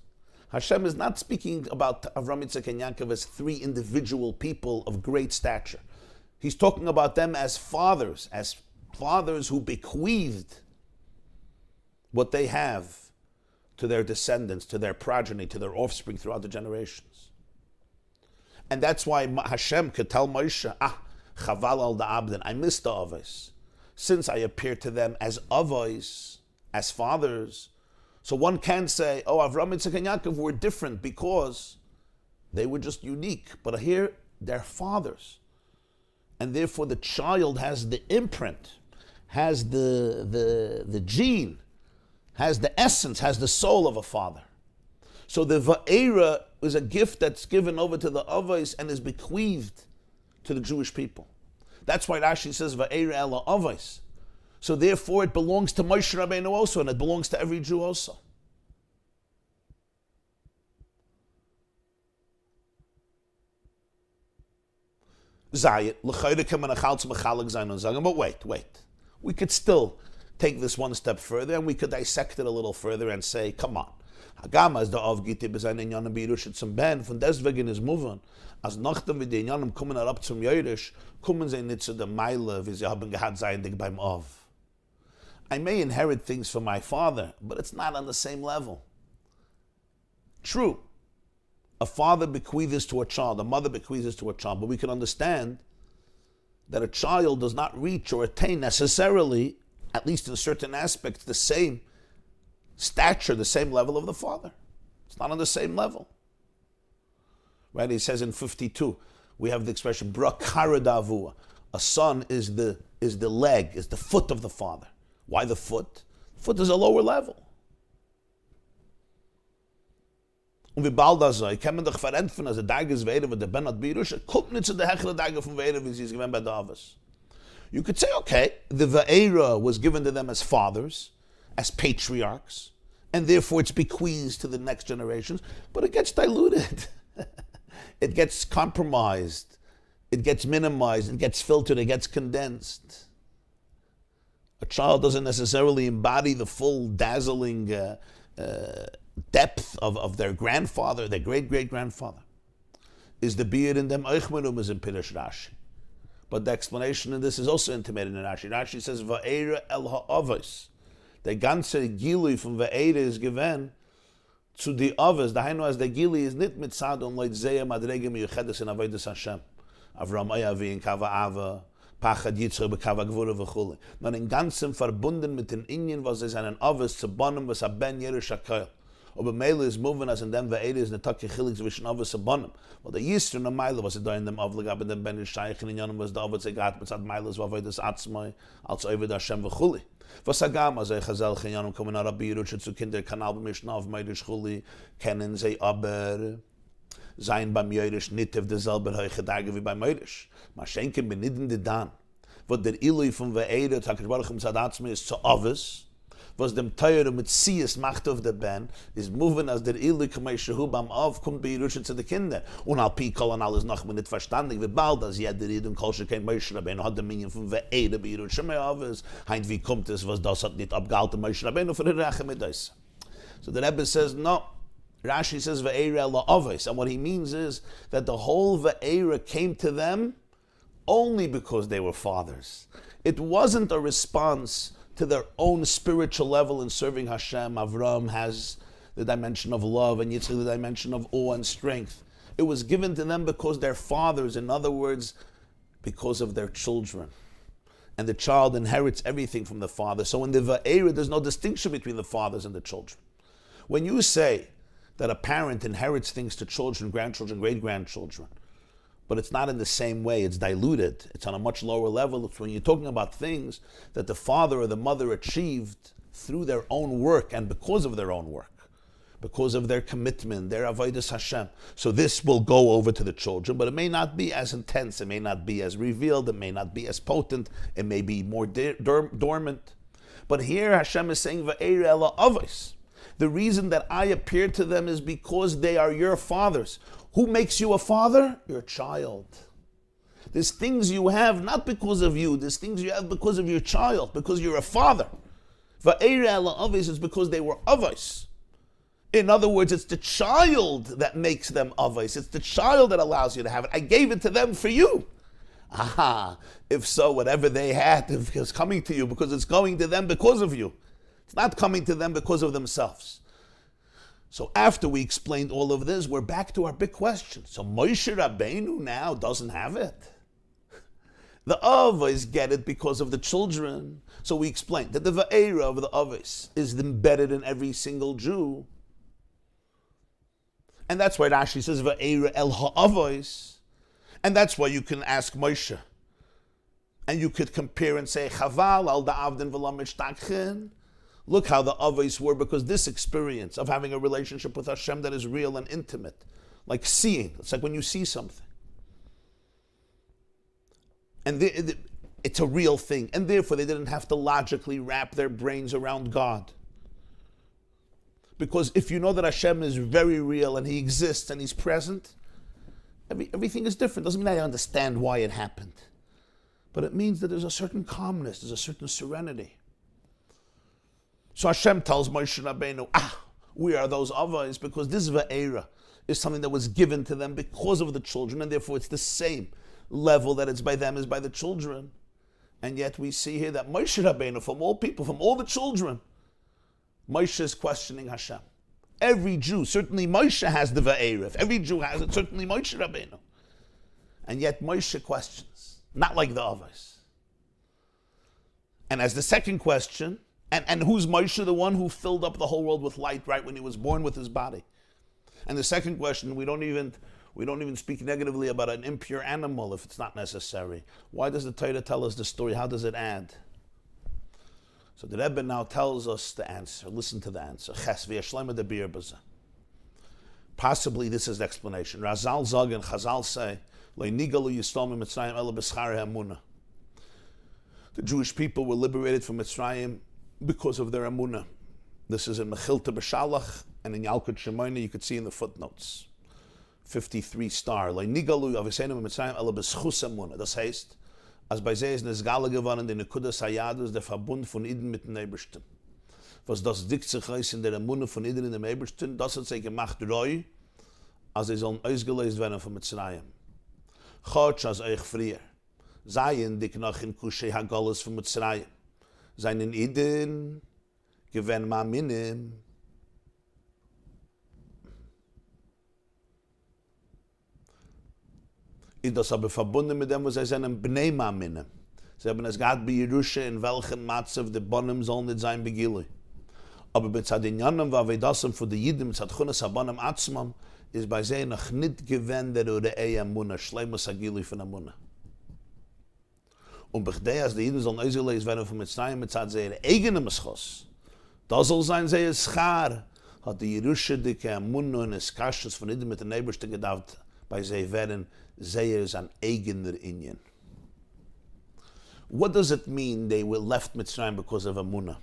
Hashem is not speaking about Avraham, Yitzchak, and Yaakov as three individual people of great stature. He's talking about them as fathers who bequeathed what they have to their descendants, to their progeny, to their offspring throughout the generations. And that's why Hashem could tell Moshe, chaval al da'abdin, I miss the avos, since I appear to them as avos, as fathers. So one can say, Avraham, Yitzchak, and Yaakov were different because they were just unique. But here, they're fathers. And therefore the child has the imprint, has the gene, has the essence, has the soul of a father. So the Vaera is a gift that's given over to the avos and is bequeathed to the Jewish people. That's why Rashi says Vaera ela avos. So therefore it belongs to Moshe Rabbeinu also, and it belongs to every Jew also. But wait. We could still take this one step further, and we could dissect it a little further and say, come on. Hagama is the Avgiti bezayn inyanim beirushet zum Ben, von deswegen is moving. As nachdem wir die Inyanim kommen herab zum Yerush, kommen sie nicht zu der Meile, wie sie haben gehad seinig beim Av. I may inherit things from my father, but it's not on the same level. True, a father bequeaths to a child, a mother bequeaths to a child, but we can understand that a child does not reach or attain necessarily, at least in certain aspects, the same stature, the same level of the father. It's not on the same level. Right? He says in 52, we have the expression, Brakara davua. A son is the leg, is the foot of the father. Why the foot? Foot is a lower level. Und wie bald das sei, kann man doch verentfen, als der Dage ist Vaera, wo der Ben hat Birusha, kommt nicht zu der hechle Dage von Vaera, wie sie es gewinnt bei Davos. You could say, okay, the Vaera was given to them as fathers, as patriarchs, and therefore it's bequeathed to the next generations, but it gets diluted. It gets compromised. It gets minimized. It gets filtered. It gets condensed. A child doesn't necessarily embody the full dazzling depth of their grandfather, their great-great-grandfather. Is the beard in them Eichmanum is in Pirush Rashi. But the explanation of this is also intimated in Rashi. Rashi says, Vaera el ha'avos. The ganze Gili from Vaera is given to the avos. The Hainu as the Gili is nit mitzad on loit zeya madrege miyuchedes in avodas Hashem. Avraham Ayavi in Kava Ava, Pachad Yitzchak bekava Gvura v'chule. Not in ganzem verbunden mit den Indien, was es einen avos zu bonnen, was a ben Yerush HaKoil. Aber Meile is moving as in dem Vaera is netake chilik zwischen Avos and Bonim. Well, the Yisron and Meile was it in dem Avlig, aber dem Ben Yishayich in Yonim was the Avos Egat, but Meile is Vavodas Atzmai, als Ovid Hashem v'chuli. Was agam, as Chazel in Yonim kommen Rabbi Yerusha zu Kinder, Kanal b'Mishnav, Meidish chuli, kennen sie aber, sein beim Yerush nicht auf derselben Heuche Tage wie beim Yerush. Maschenken benidden de Dan, wo der Ilui von Vaera, Takesh Baruch Tzadatzmai ist zu Avos, was dem Teure mit Sies macht auf der Ben, ist moving als der Ilui kamei Shehu beim Av kommt bei Yerusha zu den Kindern. Und al Pi Kol und alles noch nicht verstandig, wie bald als jeder Ried und Kolsche kein Moshe Rabbeinu hat der Minion von Vaera bei Yerusha mei Avos. Heint, wie kommt es, was das hat nicht abgehalten Moshe Rabbeinu für die Reche mit das. So the Rebbe says, no. Rashi says Vaera la Avos, and what he means is that the whole Vaera came to them only because they were fathers. It wasn't a response to their own spiritual level in serving Hashem. Avraham has the dimension of love and Yitzchak the dimension of awe and strength. It was given to them because they're fathers, in other words, because of their children. And the child inherits everything from the father. So in the Vaera, there's no distinction between the fathers and the children. When you say that a parent inherits things to children, grandchildren, great-grandchildren, but it's not in the same way, it's diluted, it's on a much lower level. It's when you're talking about things that the father or the mother achieved through their own work and because of their own work, because of their commitment, their avodas Hashem. So this will go over to the children, but it may not be as intense, it may not be as revealed, it may not be as potent, it may be more dormant. But here Hashem is saying, Vaera ela avos. The reason that I appear to them is because they are your fathers. Who makes you a father? Your child. There's things you have not because of you. There's things you have because of your child, because you're a father. Vaera ela avos is because they were avos. In other words, it's the child that makes them avos. It's the child that allows you to have it. I gave it to them for you. Aha, if so, whatever they had is coming to you because it's going to them because of you. It's not coming to them because of themselves. So after we explained all of this, we're back to our big question. So Moshe Rabbeinu now doesn't have it. The Avos get it because of the children. So we explained that the Vaera of the Avos is embedded in every single Jew. And that's why Rashi says Vaera el ha'avos. And that's why you can ask Moshe. And you could compare and say, Chaval al da'avden v'lam mishtachin. Look how the Avos were, because this experience of having a relationship with Hashem that is real and intimate, like seeing, it's like when you see something. And it's a real thing. And therefore they didn't have to logically wrap their brains around God. Because if you know that Hashem is very real and He exists and He's present, everything is different. Doesn't mean I understand why it happened. But it means that there's a certain calmness, there's a certain serenity. So Hashem tells Moshe Rabbeinu, we are those Avos, because this Vaera is something that was given to them because of the children, and therefore it's the same level that it's by them as by the children. And yet we see here that Moshe Rabbeinu, from all people, from all the children, Moshe is questioning Hashem. Every Jew, certainly Moshe has the Vaera. If every Jew has it, certainly Moshe Rabbeinu. And yet Moshe questions, not like the Avos. And as the second question, and who's Moshe? The one who filled up the whole world with light right when he was born with his body. And the second question, we don't even speak negatively about an impure animal if it's not necessary. Why does the Torah tell us the story? How does it add? So the Rebbe now tells us the answer. Listen to the answer. Possibly this is the explanation. Razal Zag and Chazal say, the Jewish people were liberated from Mitzrayim because of their emunah. This is in Mechilta B'Shalach, and in Yalkut Shemaini you could see in the footnotes. 53 star. Das heißt, als bei sie ist Nesgale geworden, die Nekudas Hayadus, der Verbund von Iden mit dem Ebersten. Was das dickt sich aus in der emunah von Iden in dem Ebersten, das hat sie gemacht reu, als sie sollen ausgelöst werden von Mitzrayim. Chotsch als euch früher. Seien dich noch in Kushei Hagolus von Mitzrayim. Seinen Iden gewinn ma minim. Ist das aber verbunden mit dem, was sie seinen Bnei ma minim. Sie haben es gehabt bei Yerusha, in welchem Matzav die Bonim sollen nicht sein begili. Aber bezad Inyanim v'avedasam for the Yidim, bezad chunas habanim atzmam, is bei sie noch nicht gewendet oder Emunah, Schleimus Agili von Amunah. Und bechdei, als die Jiden sollen ausgelesen werden von Mitzrayim, bezad sie ihre eigene Mischos. Das soll sein, sie ist Schar, hat die Jerusche dicke Amunah und es Kasches von Jiden mit den Ebersten gedacht, bei sie werden, sie ist ein eigener Inyan. What does it mean they were left Mitzrayim because of Amunah?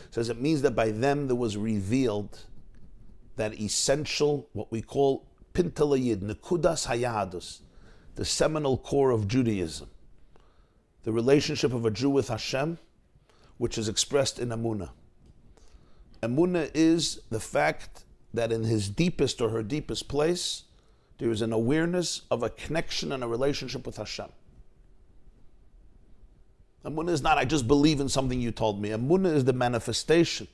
It says it means that by them there was revealed that essential, what we call Pintel Yid, Nekudas Hayadus, the seminal core of Judaism, the relationship of a Jew with Hashem, which is expressed in Amunah. Amunah is the fact that in his deepest or her deepest place, there is an awareness of a connection and a relationship with Hashem. Amunah is not, I just believe in something you told me. Amunah is the manifestation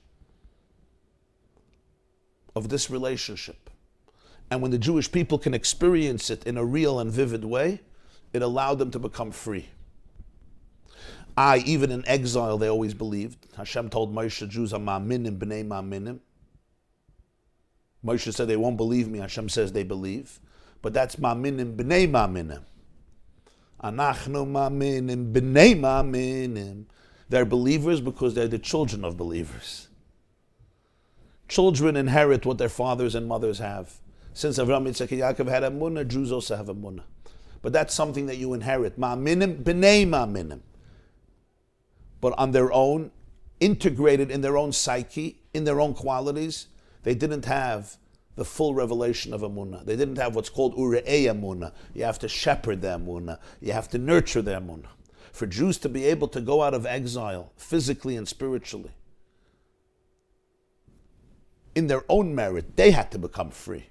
of this relationship. And when the Jewish people can experience it in a real and vivid way, it allowed them to become free. Even in exile, they always believed. Hashem told Moshe, Jews are ma'aminim, b'nei ma'aminim. Moshe said they won't believe me. Hashem says they believe. But that's ma'aminim, b'nei ma'aminim. Anachnu ma'aminim, b'nei ma'aminim. They're believers because they're the children of believers. Children inherit what their fathers and mothers have. Since Avraham, Yitzchak, and Yaakov had Amunah, Jews also have Amunah. But that's something that you inherit. Ma'aminim, b'nei ma'aminim. But on their own, integrated in their own psyche, in their own qualities, they didn't have the full revelation of Amunah. They didn't have what's called Ure'ei Amunah. You have to shepherd the Amunah. You have to nurture the Amunah. For Jews to be able to go out of exile, physically and spiritually, in their own merit, they had to become free.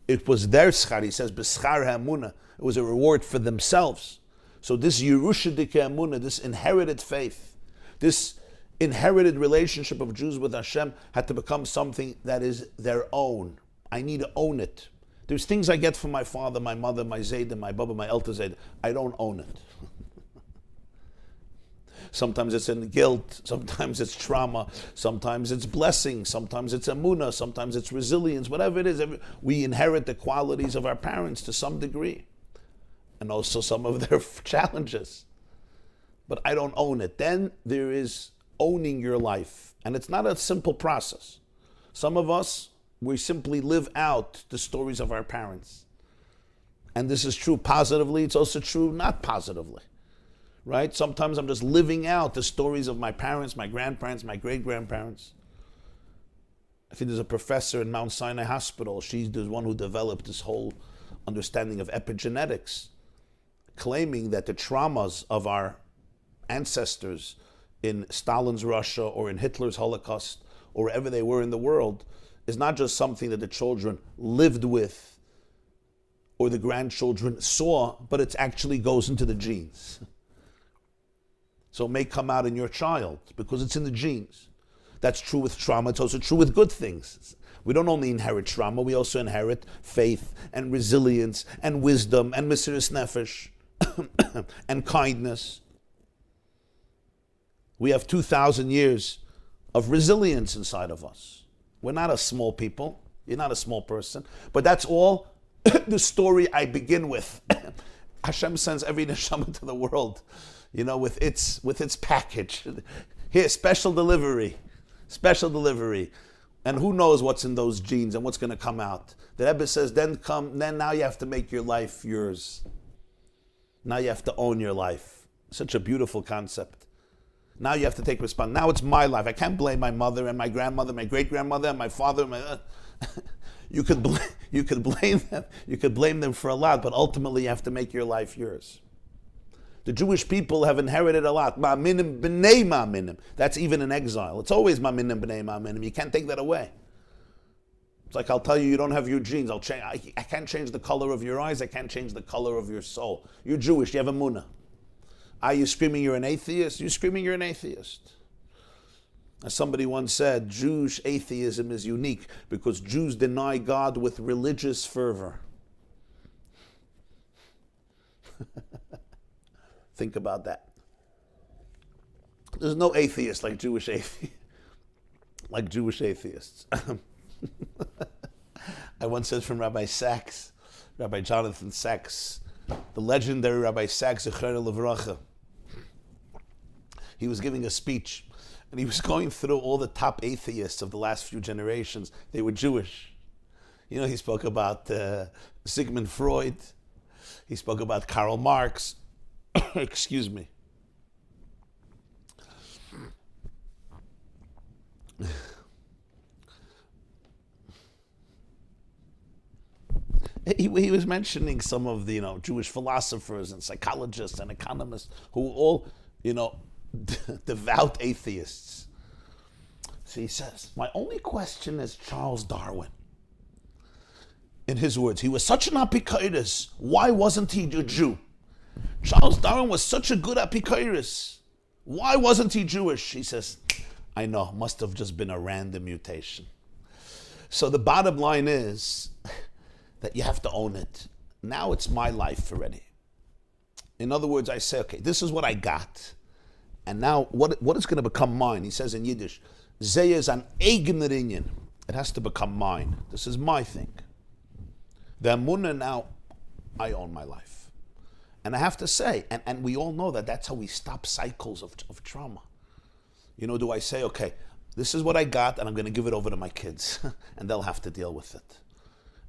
It was their schar, he says, b'schar ha'amunah. It was a reward for themselves. So this Yerusha dike amunah, this inherited faith, this inherited relationship of Jews with Hashem had to become something that is their own. I need to own it. There's things I get from my father, my mother, my Zayda, my Baba, my Elta Zayda. I don't own it. Sometimes it's in guilt, sometimes it's trauma, sometimes it's blessing, sometimes it's amunah, sometimes it's resilience, whatever it is. We inherit the qualities of our parents to some degree, and also some of their challenges. But I don't own it. Then there is owning your life, and it's not a simple process. Some of us, we simply live out the stories of our parents. And this is true positively, it's also true not positively. Right? Sometimes I'm just living out the stories of my parents, my grandparents, my great-grandparents. I think there's a professor in Mount Sinai Hospital. She's the one who developed this whole understanding of epigenetics, claiming that the traumas of our ancestors in Stalin's Russia or in Hitler's Holocaust or wherever they were in the world is not just something that the children lived with or the grandchildren saw, but it actually goes into the genes. So it may come out in your child because it's in the genes. That's true with trauma. It's also true with good things. We don't only inherit trauma, we also inherit faith and resilience and wisdom and mesiras nefesh and kindness. We have 2,000 years of resilience inside of us. We're not a small people. You're not a small person. But that's all the story I begin with. Hashem sends every neshama to the world, with its package. Here, special delivery. And who knows what's in those genes and what's going to come out. The Rebbe says, then now you have to make your life yours. Now you have to own your life. Such a beautiful concept. Now you have to take responsibility. Now it's my life. I can't blame my mother and my grandmother, my great-grandmother, and my father. You could blame them. You could blame them for a lot, but ultimately you have to make your life yours. The Jewish people have inherited a lot. Ma'aminim b'nei ma'aminim. That's even in exile. It's always ma'aminim b'nei ma'aminim. You can't take that away. It's like I'll tell you, you don't have your genes. I can't change the color of your eyes. I can't change the color of your soul. You're Jewish. You have emunah. Are you screaming you're an atheist? You're screaming you're an atheist. As somebody once said, Jewish atheism is unique because Jews deny God with religious fervor. Think about that. There's no atheist like Jewish atheist. like Jewish atheists. I once said from Rabbi Sachs, Rabbi Jonathan Sachs, the legendary Rabbi Sachs, Zechariah Levracha. He was giving a speech, and he was going through all the top atheists of the last few generations. They were Jewish. You know, he spoke about Sigmund Freud. He spoke about Karl Marx. Excuse me. He was mentioning some of the Jewish philosophers and psychologists and economists who were all devout atheists. So he says, my only question is Charles Darwin. In his words, he was such an apikoros. Why wasn't he a Jew? Charles Darwin was such a good apikoros. Why wasn't he Jewish? He says, I know, must have just been a random mutation. So the bottom line is that you have to own it. Now it's my life already. In other words, I say, okay, this is what I got. And now what is going to become mine? He says in Yiddish, Zeh is an eigener inyan. It has to become mine. This is my thing. The Amunah now, I own my life. And I have to say, and we all know that that's how we stop cycles of trauma. Do I say, okay, this is what I got and I'm going to give it over to my kids and they'll have to deal with it.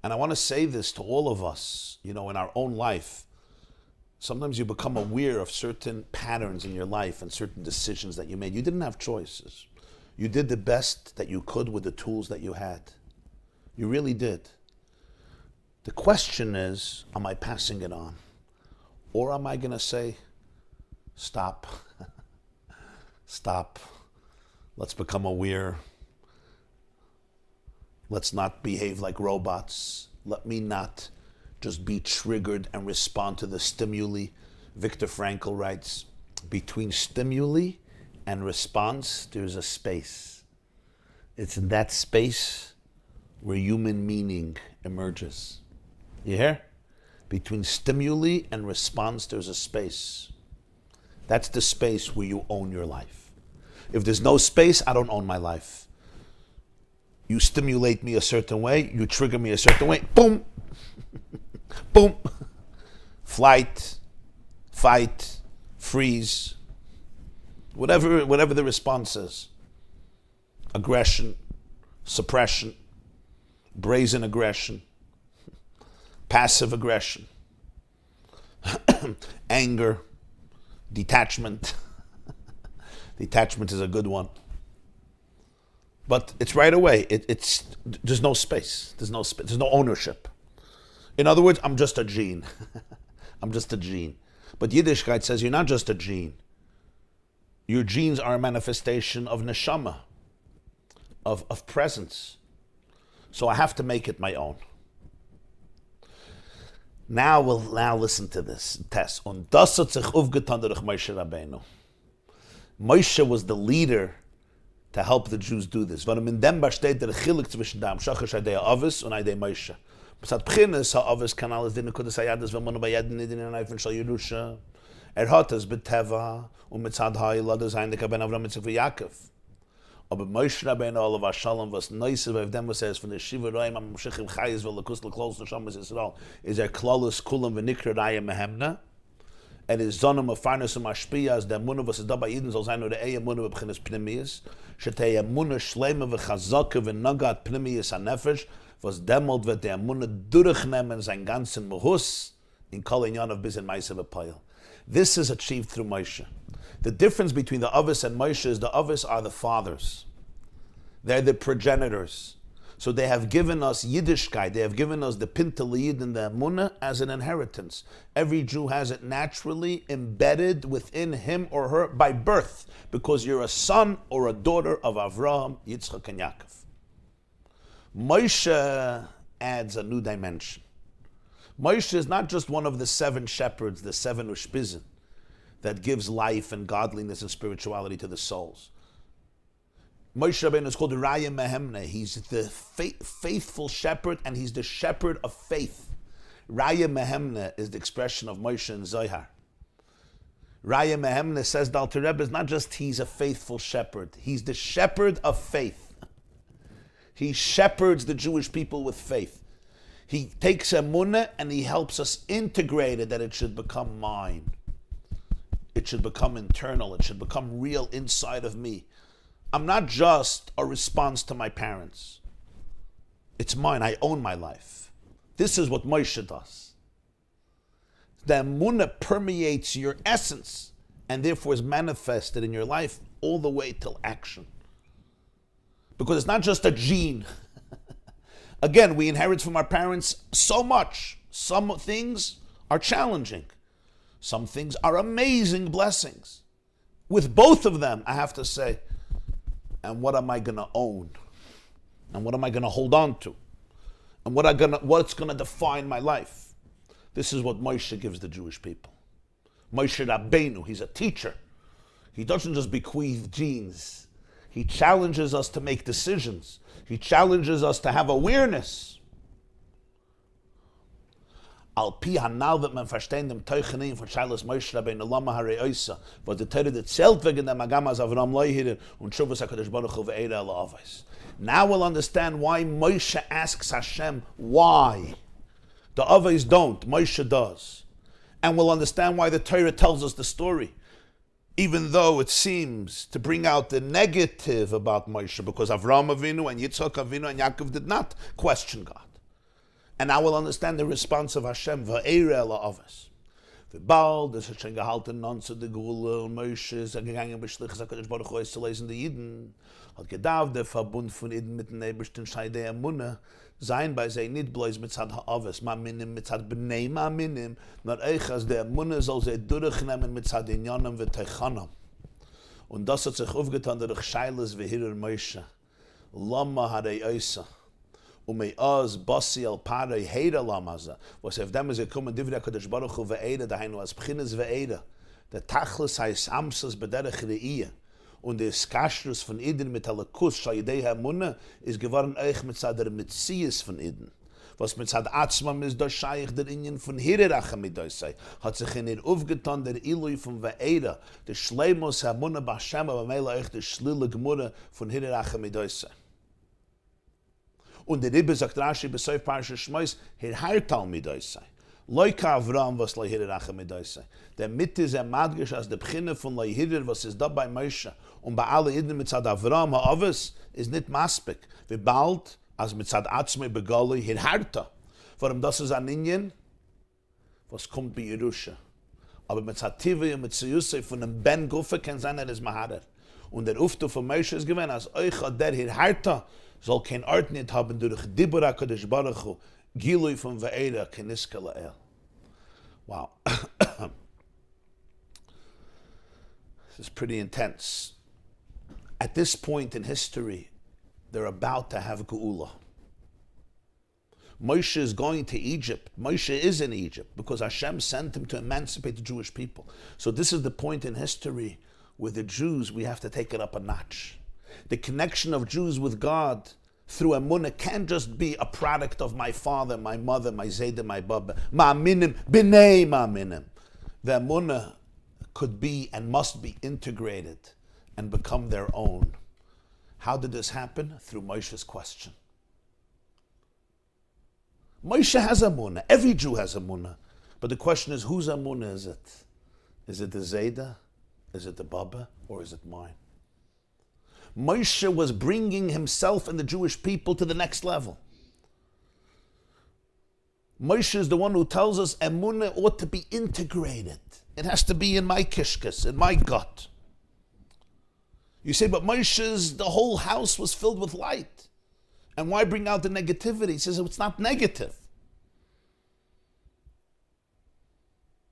And I want to say this to all of us, in our own life. Sometimes you become aware of certain patterns in your life and certain decisions that you made. You didn't have choices. You did the best that you could with the tools that you had. You really did. The question is, am I passing it on? Or am I going to say, stop, stop, let's become aware. Let's not behave like robots. Let me not just be triggered and respond to the stimuli. Viktor Frankl writes, between stimuli and response, there's a space. It's in that space where human meaning emerges. You hear? Between stimuli and response, there's a space. That's the space where you own your life. If there's no space, I don't own my life. You stimulate me a certain way, you trigger me a certain way, boom, boom, flight, fight, freeze, whatever the response is. Aggression, suppression, brazen aggression, passive aggression, anger, detachment. Detachment is a good one. But it's right away. There's no space. There's no ownership. In other words, I'm just a gene. I'm just a gene. But Yiddishkeit says you're not just a gene. Your genes are a manifestation of neshama, of presence. So I have to make it my own. Now listen to this test. Und das hat sich aufgetan durch Moshe Rabbeinu. Moshe was the leader to help the Jews do this. Warum in dem besteht der Chilik zwischen dem Shachash Adei Avis und Adei Moshe. Besat Pchines ha-Avis kann alles dine Kudas Hayadis wenn bei jedem Nidin in Eifen Shal Yerusha. Hat es beteva und mit Zad Ha'ilad es Heinrich ben Avraham Yitzchak Yaakov. Aber Moshe Rabbeinu Olav Shalom was nice of them was says from the Shiva Roim am Shechim Chayes vel Lakus L'Klos L'Shamas Yisrael is Klalus Kulam v'Nikra Raya Mehemna. Is Zonim of Farnas and Mashpiyas, the Munah was a Dabba Eden, so I know the Eya Munah of Pchinas Pnimius, Shetei Munah Shlema v'Chazaka v'Nagat Pnimius HaNefesh, was demolt with the Munah durchnehmen sein ganzen Muhus, in Kolinyan of Bizin Maisa v'Payel. This is achieved through Moshe. The difference between the Avis and Moshe is the Avis are the fathers. They're the progenitors. So they have given us Yiddishkeit, they have given us the Pintaliyid and the Munah as an inheritance. Every Jew has it naturally embedded within him or her by birth, because you're a son or a daughter of Avraham, Yitzchak, and Yaakov. Moshe adds a new dimension. Moshe is not just one of the 7 shepherds, the 7 Ushpizin, that gives life and godliness and spirituality to the souls. Moshe Rabbeinu is called the Raya Mehemne. He's the faithful shepherd, and he's the shepherd of faith. Raya Mehemne is the expression of Moshe and Zohar. Raya Mehemne says the Alter Rebbe is not just he's a faithful shepherd, he's the shepherd of faith. He shepherds the Jewish people with faith. He takes emunah and he helps us integrate it, that it should become mine. It should become internal. It should become real inside of me. I'm not just a response to my parents. It's mine. I own my life. This is what Moshe does. The emunah permeates your essence and therefore is manifested in your life all the way till action. Because it's not just a gene. Again, we inherit from our parents so much. Some things are challenging. Some things are amazing blessings. With both of them, I have to say, and what am I going to own? And what am I going to hold on to? And what's going to define my life? This is what Moshe gives the Jewish people. Moshe Rabbeinu, he's a teacher. He doesn't just bequeath genes. He challenges us to make decisions. He challenges us to have awareness. Al pi hanal wird man verstehen dem Teuchenin von Shilas Moshe Rabbeinu Lama Harei Oisa, was the Torah that zählt wegen der Magamas Avraham Loihir und Shuvas HaKadosh Baruch Hu Vaera El Avos. Now we'll understand why Moshe asks Hashem why. The Avos don't, Moshe does. And we'll understand why the Torah tells us the story. Even though it seems to bring out the negative about Moshe, because Avraham Avinu and Yitzchak Avinu and Yaakov did not question God. And now we'll understand the response of Hashem, Vaera El Avos. Bald, das hat schon gehalten, nonze de Gule, und Moshe ist gegangen, beschlichs HaKadosh Baruch Hu zu lesen die Jiden, hat gedacht, der Verbund von Jiden mit den Ebersten Scheide Emunah, sein bei sei nicht bloß mit Zad Ha'avos, ma minim, mit Zad Bnei ma minim, nur euch, als der Emunah soll sie durchnehmen mit Zad Inyanim und Teichanam. Und das hat sich aufgetan durch Scheiles wie Hirer Moshe. Lama Harei Oisa. Mei az basi al parei heida lamaza. Was if them is a come divra Kadosh Baruch Hu Vaera, da heinu as bchines Vaera. Der Tachlis heißt Amsas bederech re'iyah. Und der Skashrus von Iden mit Halakus, Shayidei HaMunah, ist geworden euch mit der Metzies von Iden. Was mit Zad Atzmam ist, da scheich der Ingen von Hireracha mit euch sei. Hat sich in ihr aufgetan der Ilui von Vaera, der Schleimus HaMunah B'Hashem, aber meila euch der Schlille Gemurre von Hireracha mit euch sei. Und der Rebbe sagt Rashi, besäuf Parashat Shmos, Hartal mit euch sei. Loika Avraham, was Leihireracha mit euch sei. Der Mitte ist madgisch als der Beginne von Leihirer, was ist da bei Moshe. Und bei allen Iden mit Zad Avraham, Ha'avos, ist nicht maspik. Wie bald, als mit Zad Atzmei Begali, Harta. Warum das ist ein Indien, was kommt bei Yerusha. Aber mit Zad Tivi und mit Ziyusei von dem Ben Gufe kann sein, ist Maharer. Und der Uftu von Moshe ist gewesen, als euch hat der Harta, soll kein Ort nicht haben durch Dibura Kadosh Baruch Hu, Gilui von Vaera, Keniska La'el. Wow. This is pretty intense. At this point in history, they're about to have Geula. Moshe is going to Egypt. Moshe is in Egypt because Hashem sent him to emancipate the Jewish people. So this is the point in history where the Jews, we have to take it up a notch. The connection of Jews with God through emunah can't just be a product of my father, my mother, my zayda, my baba. Ma'aminim, b'nei ma'aminim. The emunah could be and must be integrated and become their own. How did this happen? Through Moshe's question. Moshe has emunah. Every Jew has emunah. But the question is, whose emunah is it? Is it the zayda? Is it the baba? Or is it mine? Moshe was bringing himself and the Jewish people to the next level. Moshe is the one who tells us emunah ought to be integrated. It has to be in my kishkas, in my gut. You say, but Moshe's, the whole house was filled with light. And why bring out the negativity? He says, it's not negative.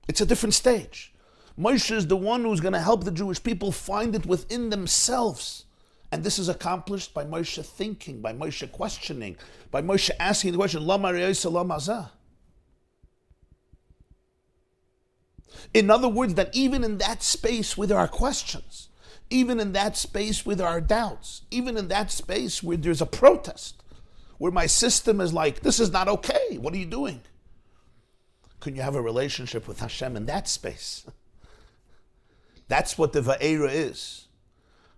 It's a different stage. Moshe is the one who's going to help the Jewish people find it within themselves. And this is accomplished by Moshe thinking, by Moshe questioning, by Moshe asking the question, Lama re'osa lama zah? In other words, that even in that space where there are questions, even in that space where there are doubts, even in that space where there's a protest, where my system is like, this is not okay, what are you doing? Can you have a relationship with Hashem in that space? That's what the Vaera is.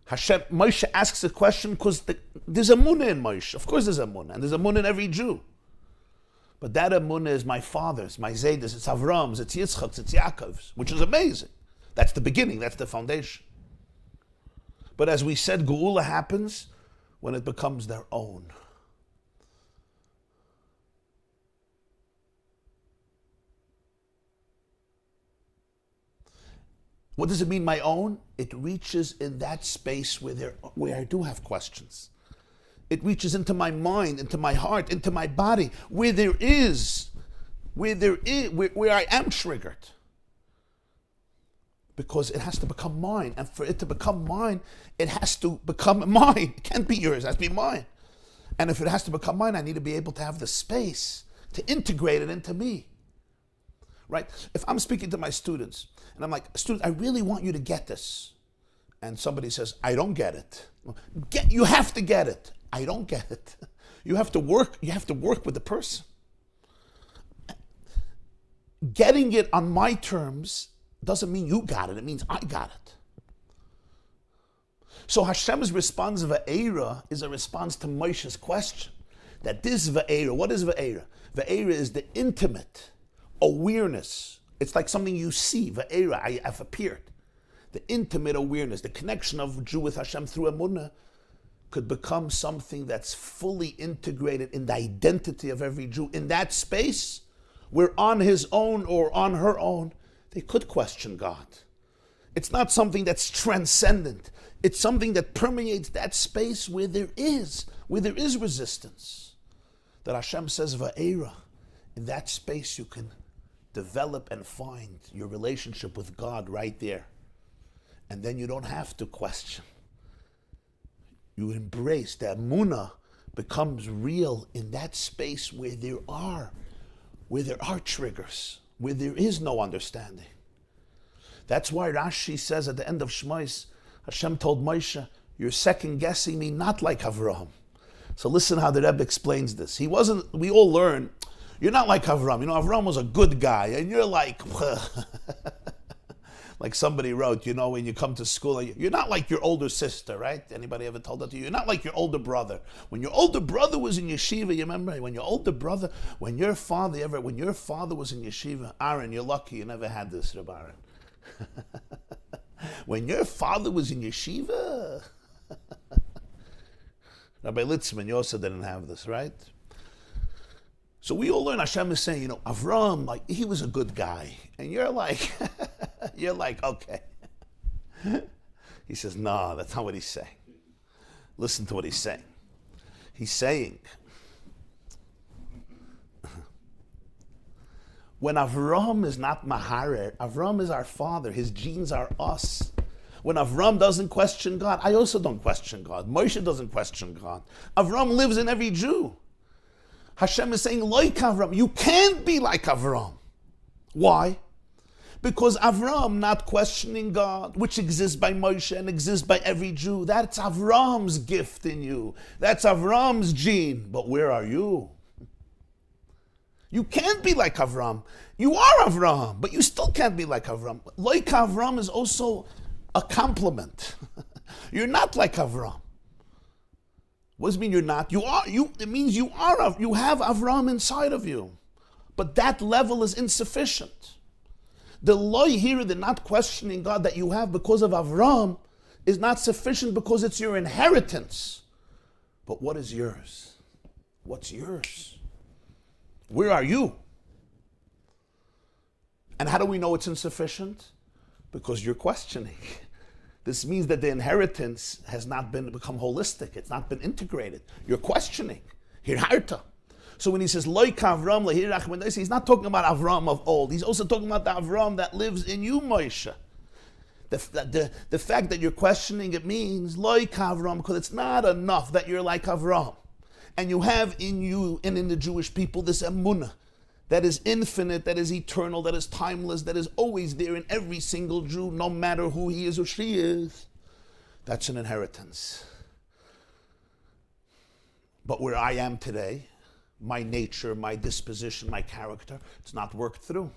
Moshe asks a question because there's a munah in Moshe. Of course there's a munah, and there's a munah in every Jew. But that emunah is my father's, my Zayda's, it's Avraham's, it's Yitzchak's, it's Yaakov's, which is amazing. That's the beginning, that's the foundation. But as we said, Geula happens when it becomes their own. What does it mean, my own? It reaches in that space where I do have questions. It reaches into my mind, into my heart, into my body, where I am triggered. Because it has to become mine. And for it to become mine, it has to become mine. It can't be yours, it has to be mine. And if it has to become mine, I need to be able to have the space to integrate it into me. Right? If I'm speaking to my students, and I'm like, student, I really want you to get this. And somebody says, I don't get it. You have to get it. I don't get it. You have to work with the person. Getting it on my terms doesn't mean you got it. It means I got it. So Hashem's response, Vaera, is a response to Moshe's question. That this Vaera, what is Vaera? Vaera is the intimate awareness. It's like something you see. Vaera, I have appeared. The intimate awareness, the connection of Jew with Hashem through Emunah could become something that's fully integrated in the identity of every Jew. In that space, where on his own or on her own, they could question God. It's not something that's transcendent. It's something that permeates that space where there is resistance. That Hashem says, Vaera, in that space you can develop and find your relationship with God right there. And then you don't have to question. You embrace that Emunah becomes real in that space where there are triggers, where there is no understanding. That's why Rashi says at the end of Shmos, Hashem told Moshe, you're second guessing me not like Avraham. So listen how the Rebbe explains this. We all learn, you're not like Avraham. You know, Avraham was a good guy, and you're like, like somebody wrote, you know, when you come to school, you're not like your older sister, right? Anybody ever told that to you? You're not like your older brother. When your older brother was in yeshiva, you remember? When your father was in yeshiva, Aaron, you're lucky you never had this, Rabbi Aaron. When your father was in yeshiva, Rabbi Litzman, you also didn't have this, right? So we all learn Hashem is saying, you know, Avraham, like, he was a good guy. And you're like, okay. He says, no, that's not what he's saying. Listen to what he's saying. He's saying, when Avraham is not Maharer, Avraham is our father. His genes are us. When Avraham doesn't question God, I also don't question God. Moshe doesn't question God. Avraham lives in every Jew. Hashem is saying, like Avraham, you can't be like Avraham. Why? Because Avraham not questioning God, which exists by Moshe and exists by every Jew, that's Avraham's gift in you. That's Avraham's gene. But where are you? You can't be like Avraham. You are Avraham, but you still can't be like Avraham. Like Avraham is also a compliment. You're not like Avraham. What does it mean you're not? You are. It means you are. You have Avraham inside of you, but that level is insufficient. The loy here, the not questioning God that you have because of Avraham, is not sufficient because it's your inheritance. But what is yours? What's yours? Where are you? And how do we know it's insufficient? Because you're questioning. This means that the inheritance has not become holistic. It's not been integrated. You're questioning. Hirharta. So when he says, Loik Avram lahirach, he's not talking about Avram of old. He's also talking about the Avram that lives in you, Moshe. The fact that you're questioning, it means Loik Avram, because it's not enough that you're like Avram. And you have in you and in the Jewish people this emunah that is infinite, that is eternal, that is timeless, that is always there in every single Jew, no matter who he is or she is. That's an inheritance. But where I am today, my nature, my disposition, my character, it's not worked through.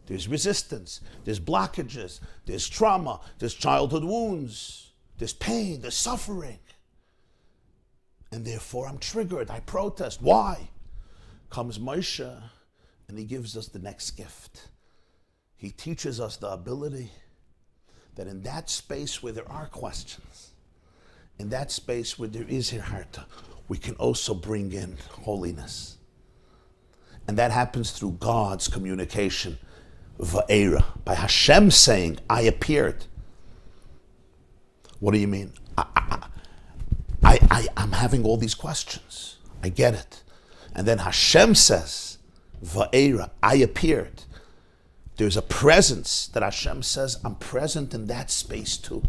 There's resistance, there's blockages, there's trauma, there's childhood wounds. There's pain, there's suffering. And therefore I'm triggered, I protest. Why? Comes Moshe, and he gives us the next gift. He teaches us the ability that in that space where there are questions, in that space where there is hirharta, we can also bring in holiness. And that happens through God's communication, Vaera, by Hashem saying, I appeared. What do you mean? I'm having all these questions. I get it. And then Hashem says, Vaera, I appeared. There's a presence that Hashem says, I'm present in that space too.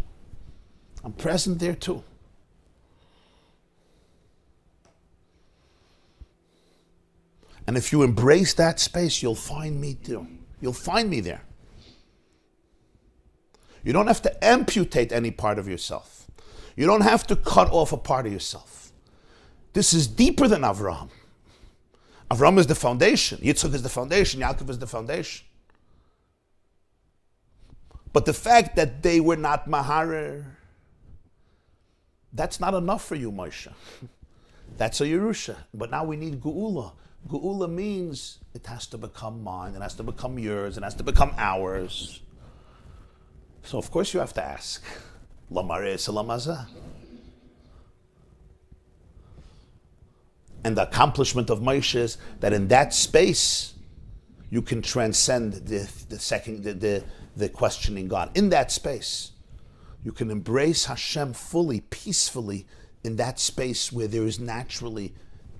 I'm present there too. And if you embrace that space, you'll find me too. You'll find me there. You don't have to amputate any part of yourself. You don't have to cut off a part of yourself. This is deeper than Avraham. Avraham is the foundation. Yitzchak is the foundation. Yaakov is the foundation. But the fact that they were not Maharer, that's not enough for you, Moshe. That's a Yerusha. But now we need Geula. Geula means it has to become mine, it has to become yours, it has to become ours. So of course you have to ask, Lamare Salamaza. And the accomplishment of Moshe is that in that space you can transcend the questioning God. In that space, you can embrace Hashem fully, peacefully, in that space where there is naturally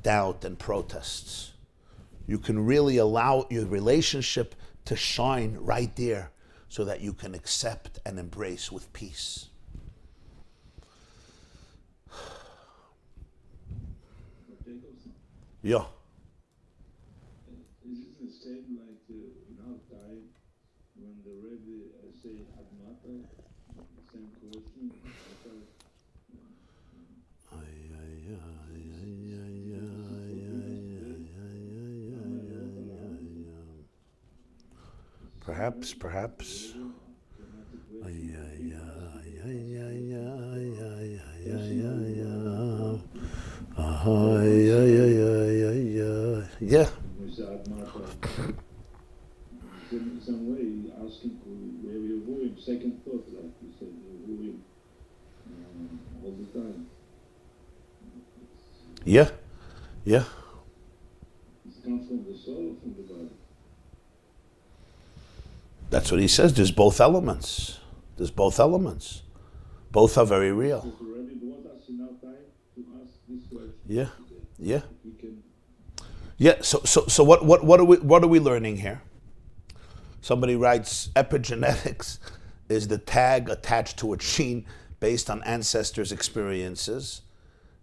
doubt and protests. You can really allow your relationship to shine right there so that you can accept and embrace with peace. Jacobson, Yeah. is it the same like in our time when the Rabbi say Admata, same question? Perhaps. Yeah. In some way, asking where you're going, second thought, like you said, you're going all the time. Yeah. It comes from the soul or from the body? That's what he says. There's both elements. Both are very real. Because the Rabbi brought us in our time to ask this question. Yeah. We can. Yeah. So what are we learning here? Somebody writes, epigenetics is the tag attached to a gene based on ancestors' experiences,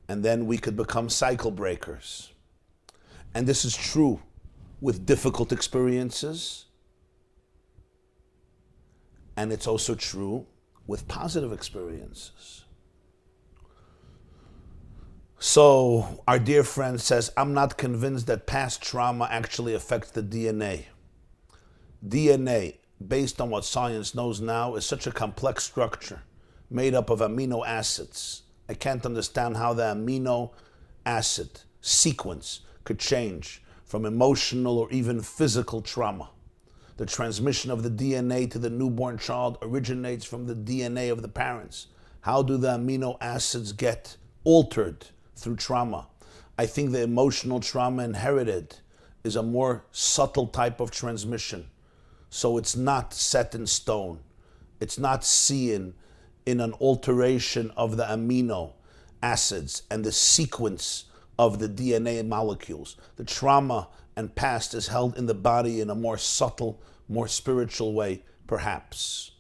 and then we could become cycle breakers. And this is true with difficult experiences, and it's also true with positive experiences. So our dear friend says, I'm not convinced that past trauma actually affects the DNA. DNA, based on what science knows now, is such a complex structure made up of amino acids. I can't understand how the amino acid sequence could change from emotional or even physical trauma. The transmission of the DNA to the newborn child originates from the DNA of the parents. How do the amino acids get altered through trauma? I think the emotional trauma inherited is a more subtle type of transmission. So it's not set in stone. It's not seen in an alteration of the amino acids and the sequence of the DNA molecules. The trauma and past is held in the body in a more subtle, more spiritual way, perhaps.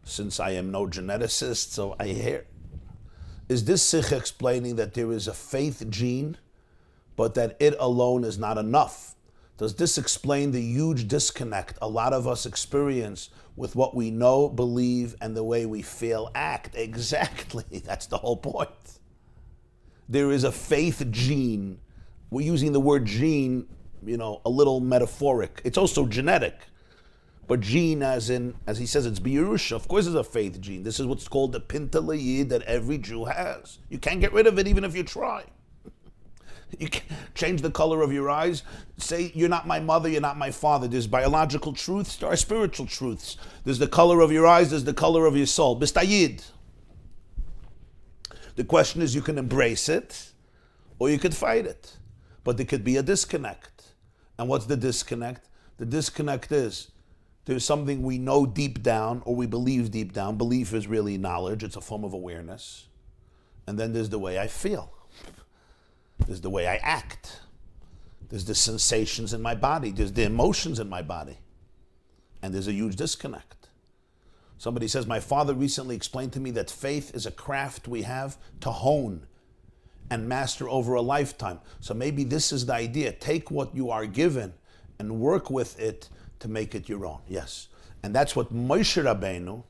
Since I am no geneticist, so I hear. Is this sikh explaining that there is a faith gene, but that it alone is not enough? Does this explain the huge disconnect a lot of us experience with what we know, believe, and the way we feel, act? Exactly, that's the whole point. There is a faith gene. We're using the word gene, a little metaphoric. It's also genetic. But gene, as he says, it's B'Yerusha. Of course, it's a faith gene. This is what's called the Pinta L'Yid that every Jew has. You can't get rid of it even if you try. You can't change the color of your eyes. Say, you're not my mother, you're not my father. There's biological truths, there are spiritual truths. There's the color of your eyes, there's the color of your soul. Bistayid. The question is, you can embrace it, or you could fight it. But there could be a disconnect. And what's the disconnect? The disconnect is, there's something we know deep down, or we believe deep down. Belief is really knowledge, it's a form of awareness. And then there's the way I feel. There's the way I act. There's the sensations in my body. There's the emotions in my body. And there's a huge disconnect. Somebody says, my father recently explained to me that faith is a craft we have to hone and master over a lifetime. So maybe this is the idea. Take what you are given and work with it to make it your own. Yes. And that's what Moshe Rabbeinu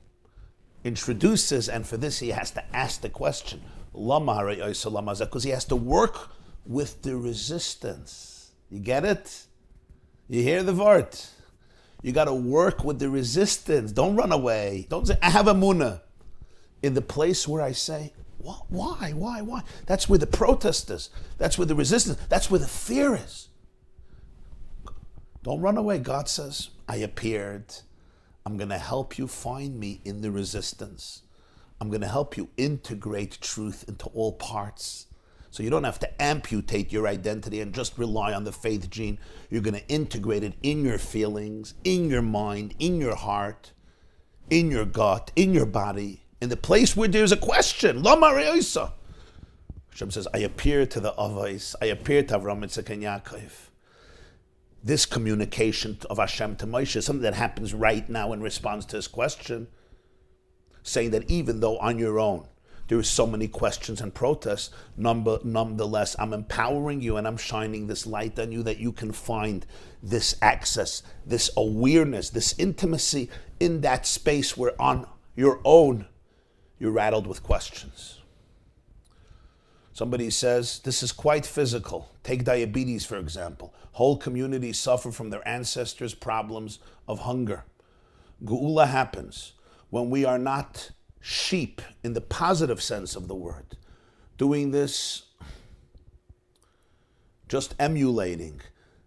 introduces, and for this he has to ask the question, because he has to work with the resistance. You get it? You hear the word? You got to work with the resistance. Don't run away. Don't say, I have a munah. In the place where I say, what? Why? That's where the protest is. That's where the resistance, that's where the fear is. Don't run away. God says, I appeared. I'm going to help you find me in the resistance. I'm going to help you integrate truth into all parts. So you don't have to amputate your identity and just rely on the faith gene. You're going to integrate it in your feelings, in your mind, in your heart, in your gut, in your body, in the place where there's a question. Lama re'isa. Hashem says, I appear to the Avos, I appear to Avraham, Yitzchak, and Yaakov. This communication of Hashem to Moshe is something that happens right now in response to his question, saying that even though on your own there are so many questions and protests, nonetheless, I'm empowering you and I'm shining this light on you that you can find this access, this awareness, this intimacy in that space where on your own you're rattled with questions. Somebody says, this is quite physical. Take diabetes, for example. Whole communities suffer from their ancestors' problems of hunger. Geula happens when we are not sheep in the positive sense of the word, doing this, just emulating.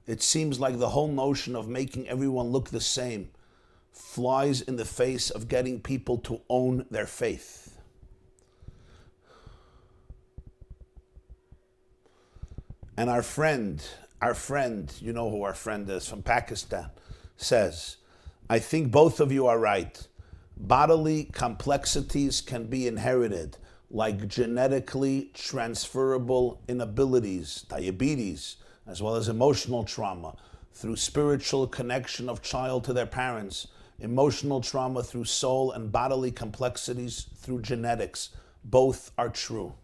It seems like the whole notion of making everyone look the same flies in the face of getting people to own their faith. And our friend, you know who our friend is, from Pakistan, says, I think both of you are right. Bodily complexities can be inherited, like genetically transferable inabilities, diabetes, as well as emotional trauma, through spiritual connection of child to their parents, emotional trauma through soul, and bodily complexities through genetics. Both are true.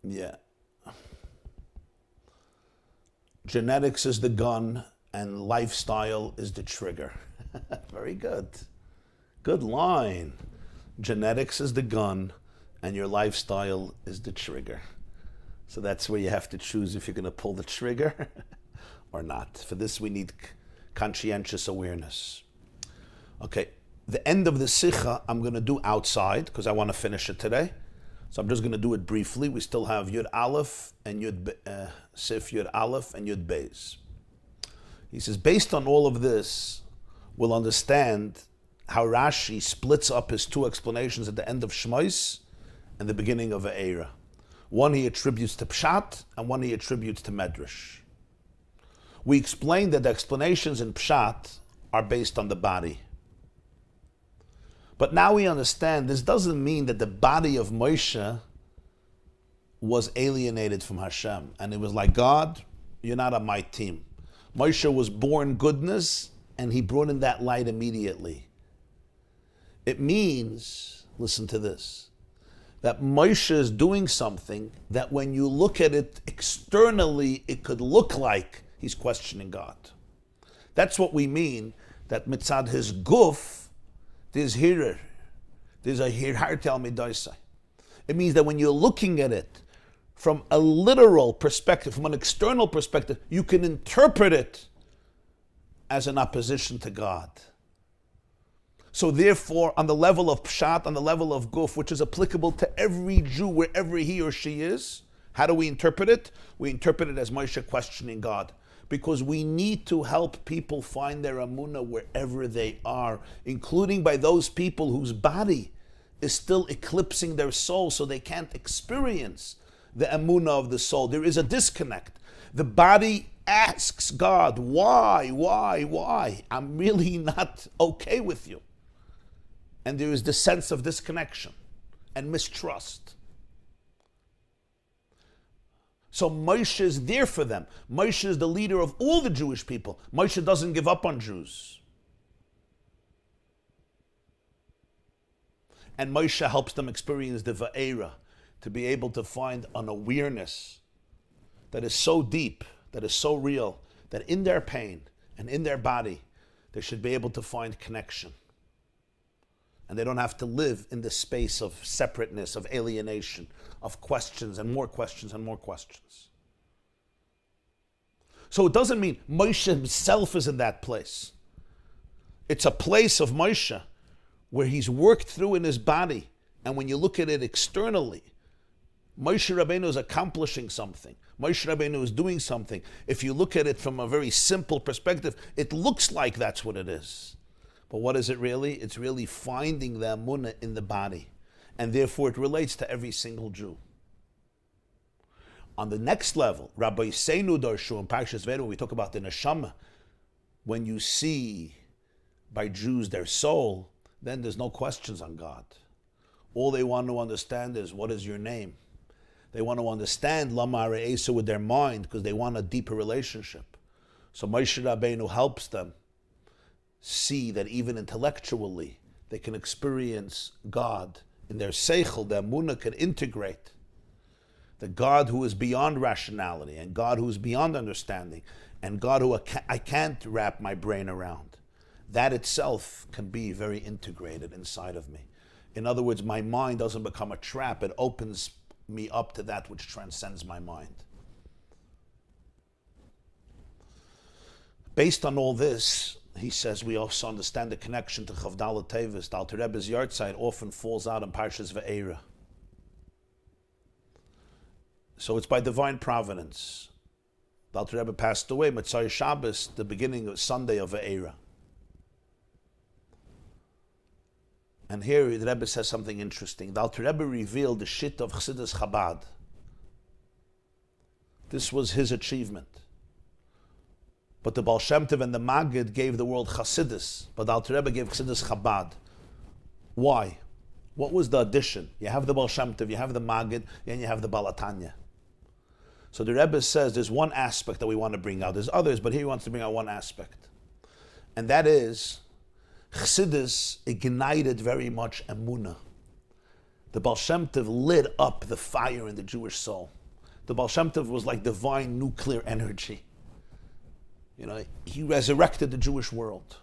Yeah. Genetics is the gun and lifestyle is the trigger. Very good. Good line. Genetics is the gun and your lifestyle is the trigger. So that's where you have to choose if you're going to pull the trigger or not. For this we need conscientious awareness. Okay, the end of the Sicha I'm going to do outside because I want to finish it today. So I'm just going to do it briefly. We still have Yud Aleph and Sif Yud Aleph and Yud Beis. He says, based on all of this, we'll understand how Rashi splits up his two explanations at the end of Shmos and the beginning of Vaera. One he attributes to Pshat and one he attributes to Medrash. We explained that the explanations in Pshat are based on the body. But now we understand this doesn't mean that the body of Moshe was alienated from Hashem. And it was like, God, you're not on my team. Moshe was born goodness and he brought in that light immediately. It means, listen to this, that Moshe is doing something that when you look at it externally, it could look like he's questioning God. That's what we mean, that mitzad his guf, there's a hirar tel midaisai. It means that when you're looking at it from a literal perspective, from an external perspective, you can interpret it as an opposition to God. So therefore, on the level of pshat, on the level of guf, which is applicable to every Jew wherever he or she is, how do we interpret it? We interpret it as Moshe questioning God. Because we need to help people find their emunah wherever they are, including by those people whose body is still eclipsing their soul, so they can't experience the emunah of the soul. There is a disconnect. The body asks God, why? I'm really not okay with you. And there is the sense of disconnection and mistrust. So Moshe is there for them. Moshe is the leader of all the Jewish people. Moshe doesn't give up on Jews. And Moshe helps them experience the Vaera, to be able to find an awareness that is so deep, that is so real, that in their pain and in their body, they should be able to find connection. And they don't have to live in the space of separateness, of alienation, of questions and more questions and more questions. So it doesn't mean Moshe himself is in that place. It's a place of Moshe where he's worked through in his body. And when you look at it externally, Moshe Rabbeinu is accomplishing something. Moshe Rabbeinu is doing something. If you look at it from a very simple perspective, it looks like that's what it is. But what is it really? It's really finding the emunah in the body. And therefore it relates to every single Jew. On the next level, Rabbi Seinu Darshu in Parshas Vaera, when we talk about the neshama, when you see by Jews their soul, then there's no questions on God. All they want to understand is, what is your name? They want to understand Lama Re'esu with their mind, because they want a deeper relationship. So Moshe Rabbeinu helps them see that even intellectually they can experience God in their seichel. The emunah can integrate the God who is beyond rationality, and God who is beyond understanding, and God who I can't wrap my brain around. That itself can be very integrated inside of me. In other words, my mind doesn't become a trap. It opens me up to that which transcends my mind. Based on all this, he says we also understand the connection to Chavdala Tevis. The Alter Rebbe's yahrzeit often falls out in Parshas Vaera. So it's by divine providence. The Alter Rebbe passed away, Motzei Shabbos, the beginning of Sunday of Vaera. And here the Rebbe says something interesting. The Alter Rebbe revealed the shit of Chassidus Chabad. This was his achievement. But the Baal Shem Tov and the Maggid gave the world Chassidus, but the Alter Rebbe gave Chassidus Chabad. Why? What was the addition? You have the Baal Shem Tov, you have the Maggid, and you have the Baal HaTanya. So the Rebbe says there's one aspect that we want to bring out. There's others, but here he wants to bring out one aspect. And that is, Chassidus ignited very much emunah. The Baal Shem Tov lit up the fire in the Jewish soul. The Baal Shem Tov was like divine nuclear energy. You know, he resurrected the Jewish world.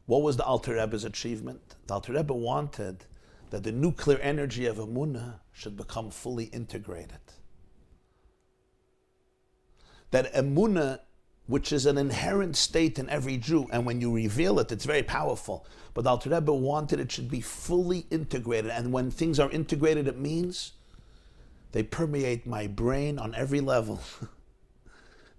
What was the Alter Rebbe's achievement? The Alter Rebbe wanted that the nuclear energy of emunah should become fully integrated. That emunah, which is an inherent state in every Jew, and when you reveal it, it's very powerful. But the Alter Rebbe wanted it should be fully integrated, and when things are integrated, it means they permeate my brain on every level.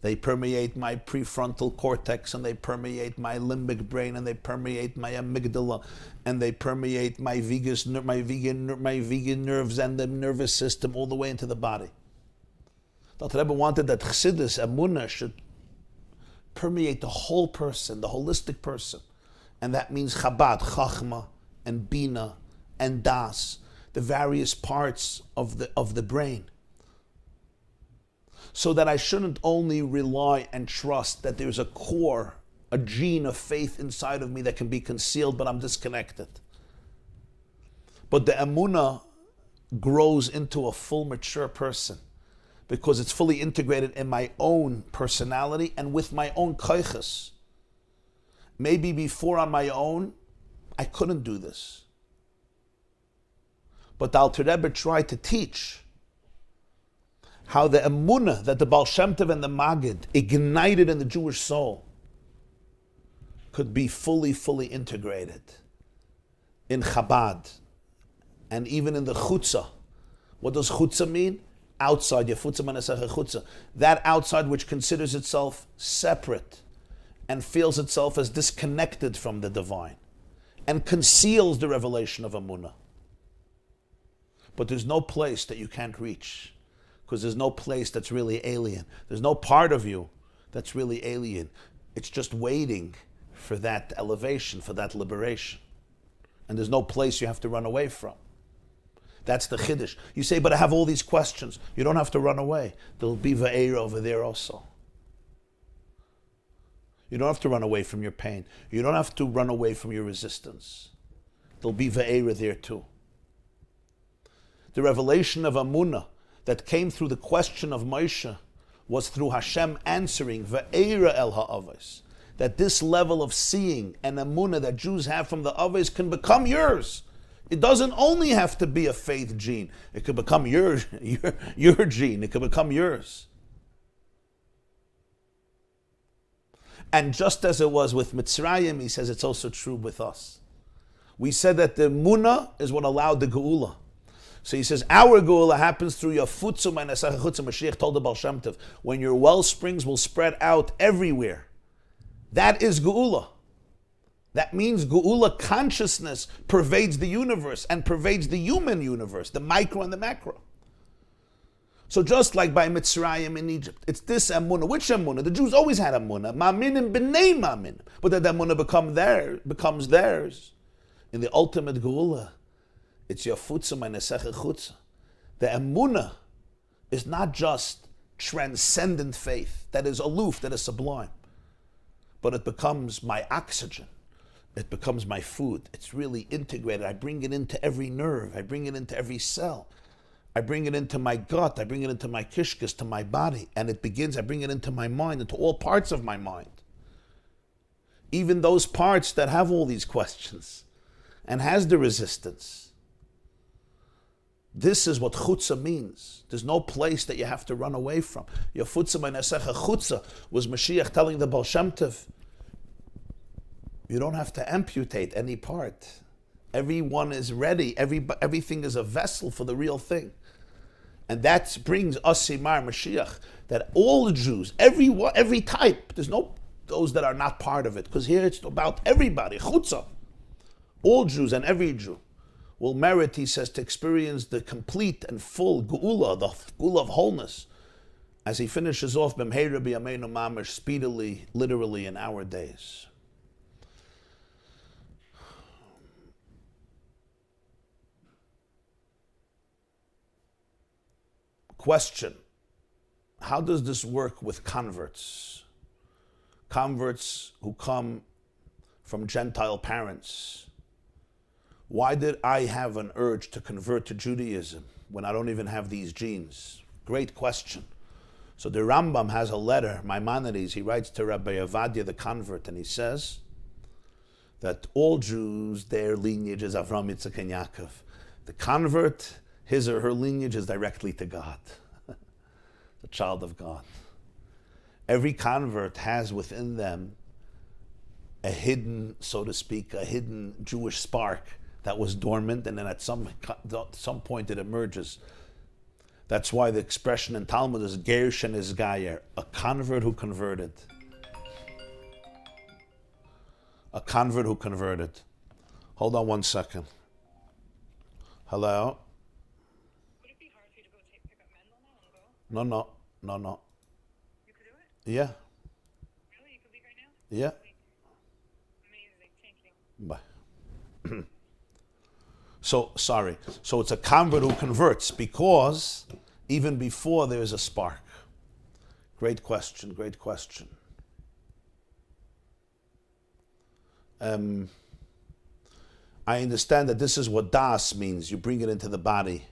They permeate my prefrontal cortex, and they permeate my limbic brain, and they permeate my amygdala, and they permeate my vagus nerves and the nervous system all the way into the body. The Alter Rebbe wanted that Chassidus, emunah, should permeate the whole person, the holistic person. And that means Chabad, Chachma, and Bina, and Das, the various parts of the brain. So that I shouldn't only rely and trust that there's a core, a gene of faith inside of me that can be concealed, but I'm disconnected. But the emunah grows into a full, mature person because it's fully integrated in my own personality and with my own koiches. Maybe before on my own, I couldn't do this. But the Alter Rebbe tried to teach how the emunah that the Baal Shem Tov and the Maggid ignited in the Jewish soul could be fully integrated in Chabad and even in the chutzah. What does chutzah mean? Outside, yafutza manasecha chutzah. That outside which considers itself separate and feels itself as disconnected from the divine and conceals the revelation of emunah. But there's no place that you can't reach, because there's no place that's really alien. There's no part of you that's really alien. It's just waiting for that elevation, for that liberation. And there's no place you have to run away from. That's the chiddush. You say, but I have all these questions. You don't have to run away. There'll be Vaera over there also. You don't have to run away from your pain. You don't have to run away from your resistance. There'll be Vaera there too. The revelation of Amunah that came through the question of Moshe was through Hashem answering Vaera el ha'avos, that this level of seeing and Amunah that Jews have from the Avos can become yours. It doesn't only have to be a faith gene. It could become your gene. It could become yours. And just as it was with Mitzrayim, he says it's also true with us. We said that the Munah is what allowed the Geula. So he says, our Geula happens through your futzum and asachachutzum. Mashiach told the Baal Shem Tov, when your well springs will spread out everywhere. That is Geula. That means Geula consciousness pervades the universe and pervades the human universe, the micro and the macro. So just like by Mitzrayim in Egypt, it's this Amunah. Which Amunah? The Jews always had Amunah. Ma'aminim b'nei ma'aminim. But that Amunah becomes theirs. In the ultimate Geula, it's your futzah and nesecha chutzah. The Amunah is not just transcendent faith that is aloof, that is sublime, but it becomes my oxygen. It becomes my food. It's really integrated. I bring it into every nerve. I bring it into every cell. I bring it into my gut. I bring it into my kishkas, to my body. And I bring it into my mind, into all parts of my mind. Even those parts that have all these questions and has the resistance. This is what chutzah means. There's no place that you have to run away from. Your futzah meinesecha chutzah was Mashiach telling the Baal Shem Tov, you don't have to amputate any part. Everyone is ready. Everything is a vessel for the real thing. And that brings us Simar Mashiach, that all the Jews, every type, there's no those that are not part of it, because here it's about everybody, chutzah. All Jews and every Jew will merit, he says, to experience the complete and full geula, the geula of wholeness, as he finishes off b'mheira b'yameinu mamash, speedily, literally in our days. Question: how does this work with converts? Converts who come from Gentile parents. Why did I have an urge to convert to Judaism when I don't even have these genes? Great question. So the Rambam has a letter, Maimonides, he writes to Rabbi Avadia, the convert, and he says that all Jews, their lineage is Avraham, Yitzchak, and Yaakov. The convert, his or her lineage is directly to God, the child of God. Every convert has within them a hidden, so to speak, a hidden Jewish spark that was dormant, and then at some point it emerges. That's why the expression in Talmud is Ger shenizgayer, a convert who converted. A convert who converted. Hold on 1 second. Hello? Would it be hard for you to go pick up Mendel now and go? No. You could do it? Yeah. Really? You could leave right now? Yeah. Amazing. Thank you. So it's a convert who converts because even before there is a spark. Great question. I understand that this is what das means. You bring it into the body.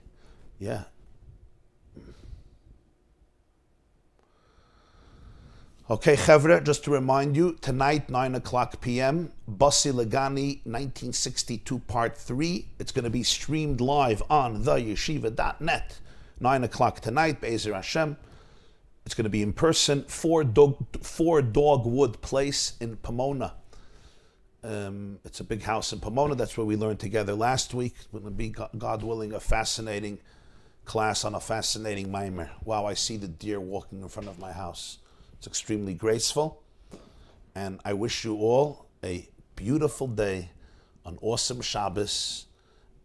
Yeah. Okay, Chevra, just to remind you, tonight, 9 o'clock p.m., Basi Lagani, 1962, Part 3. It's going to be streamed live on theyeshiva.net, 9 o'clock tonight, Be'ezer Hashem. It's going to be in person, 4 Dogwood Place in Pomona. It's a big house in Pomona. That's where we learned together last week. It's going to be, God willing, a fascinating class on a fascinating mimer. Wow, I see the deer walking in front of my house. It's extremely graceful. And I wish you all a beautiful day, an awesome Shabbos,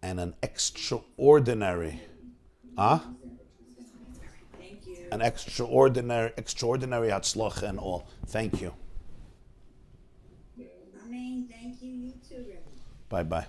and an extraordinary, an extraordinary Hatzlacha and all. Thank you. Amen. Thank you. You too, Rabbi. Bye-bye.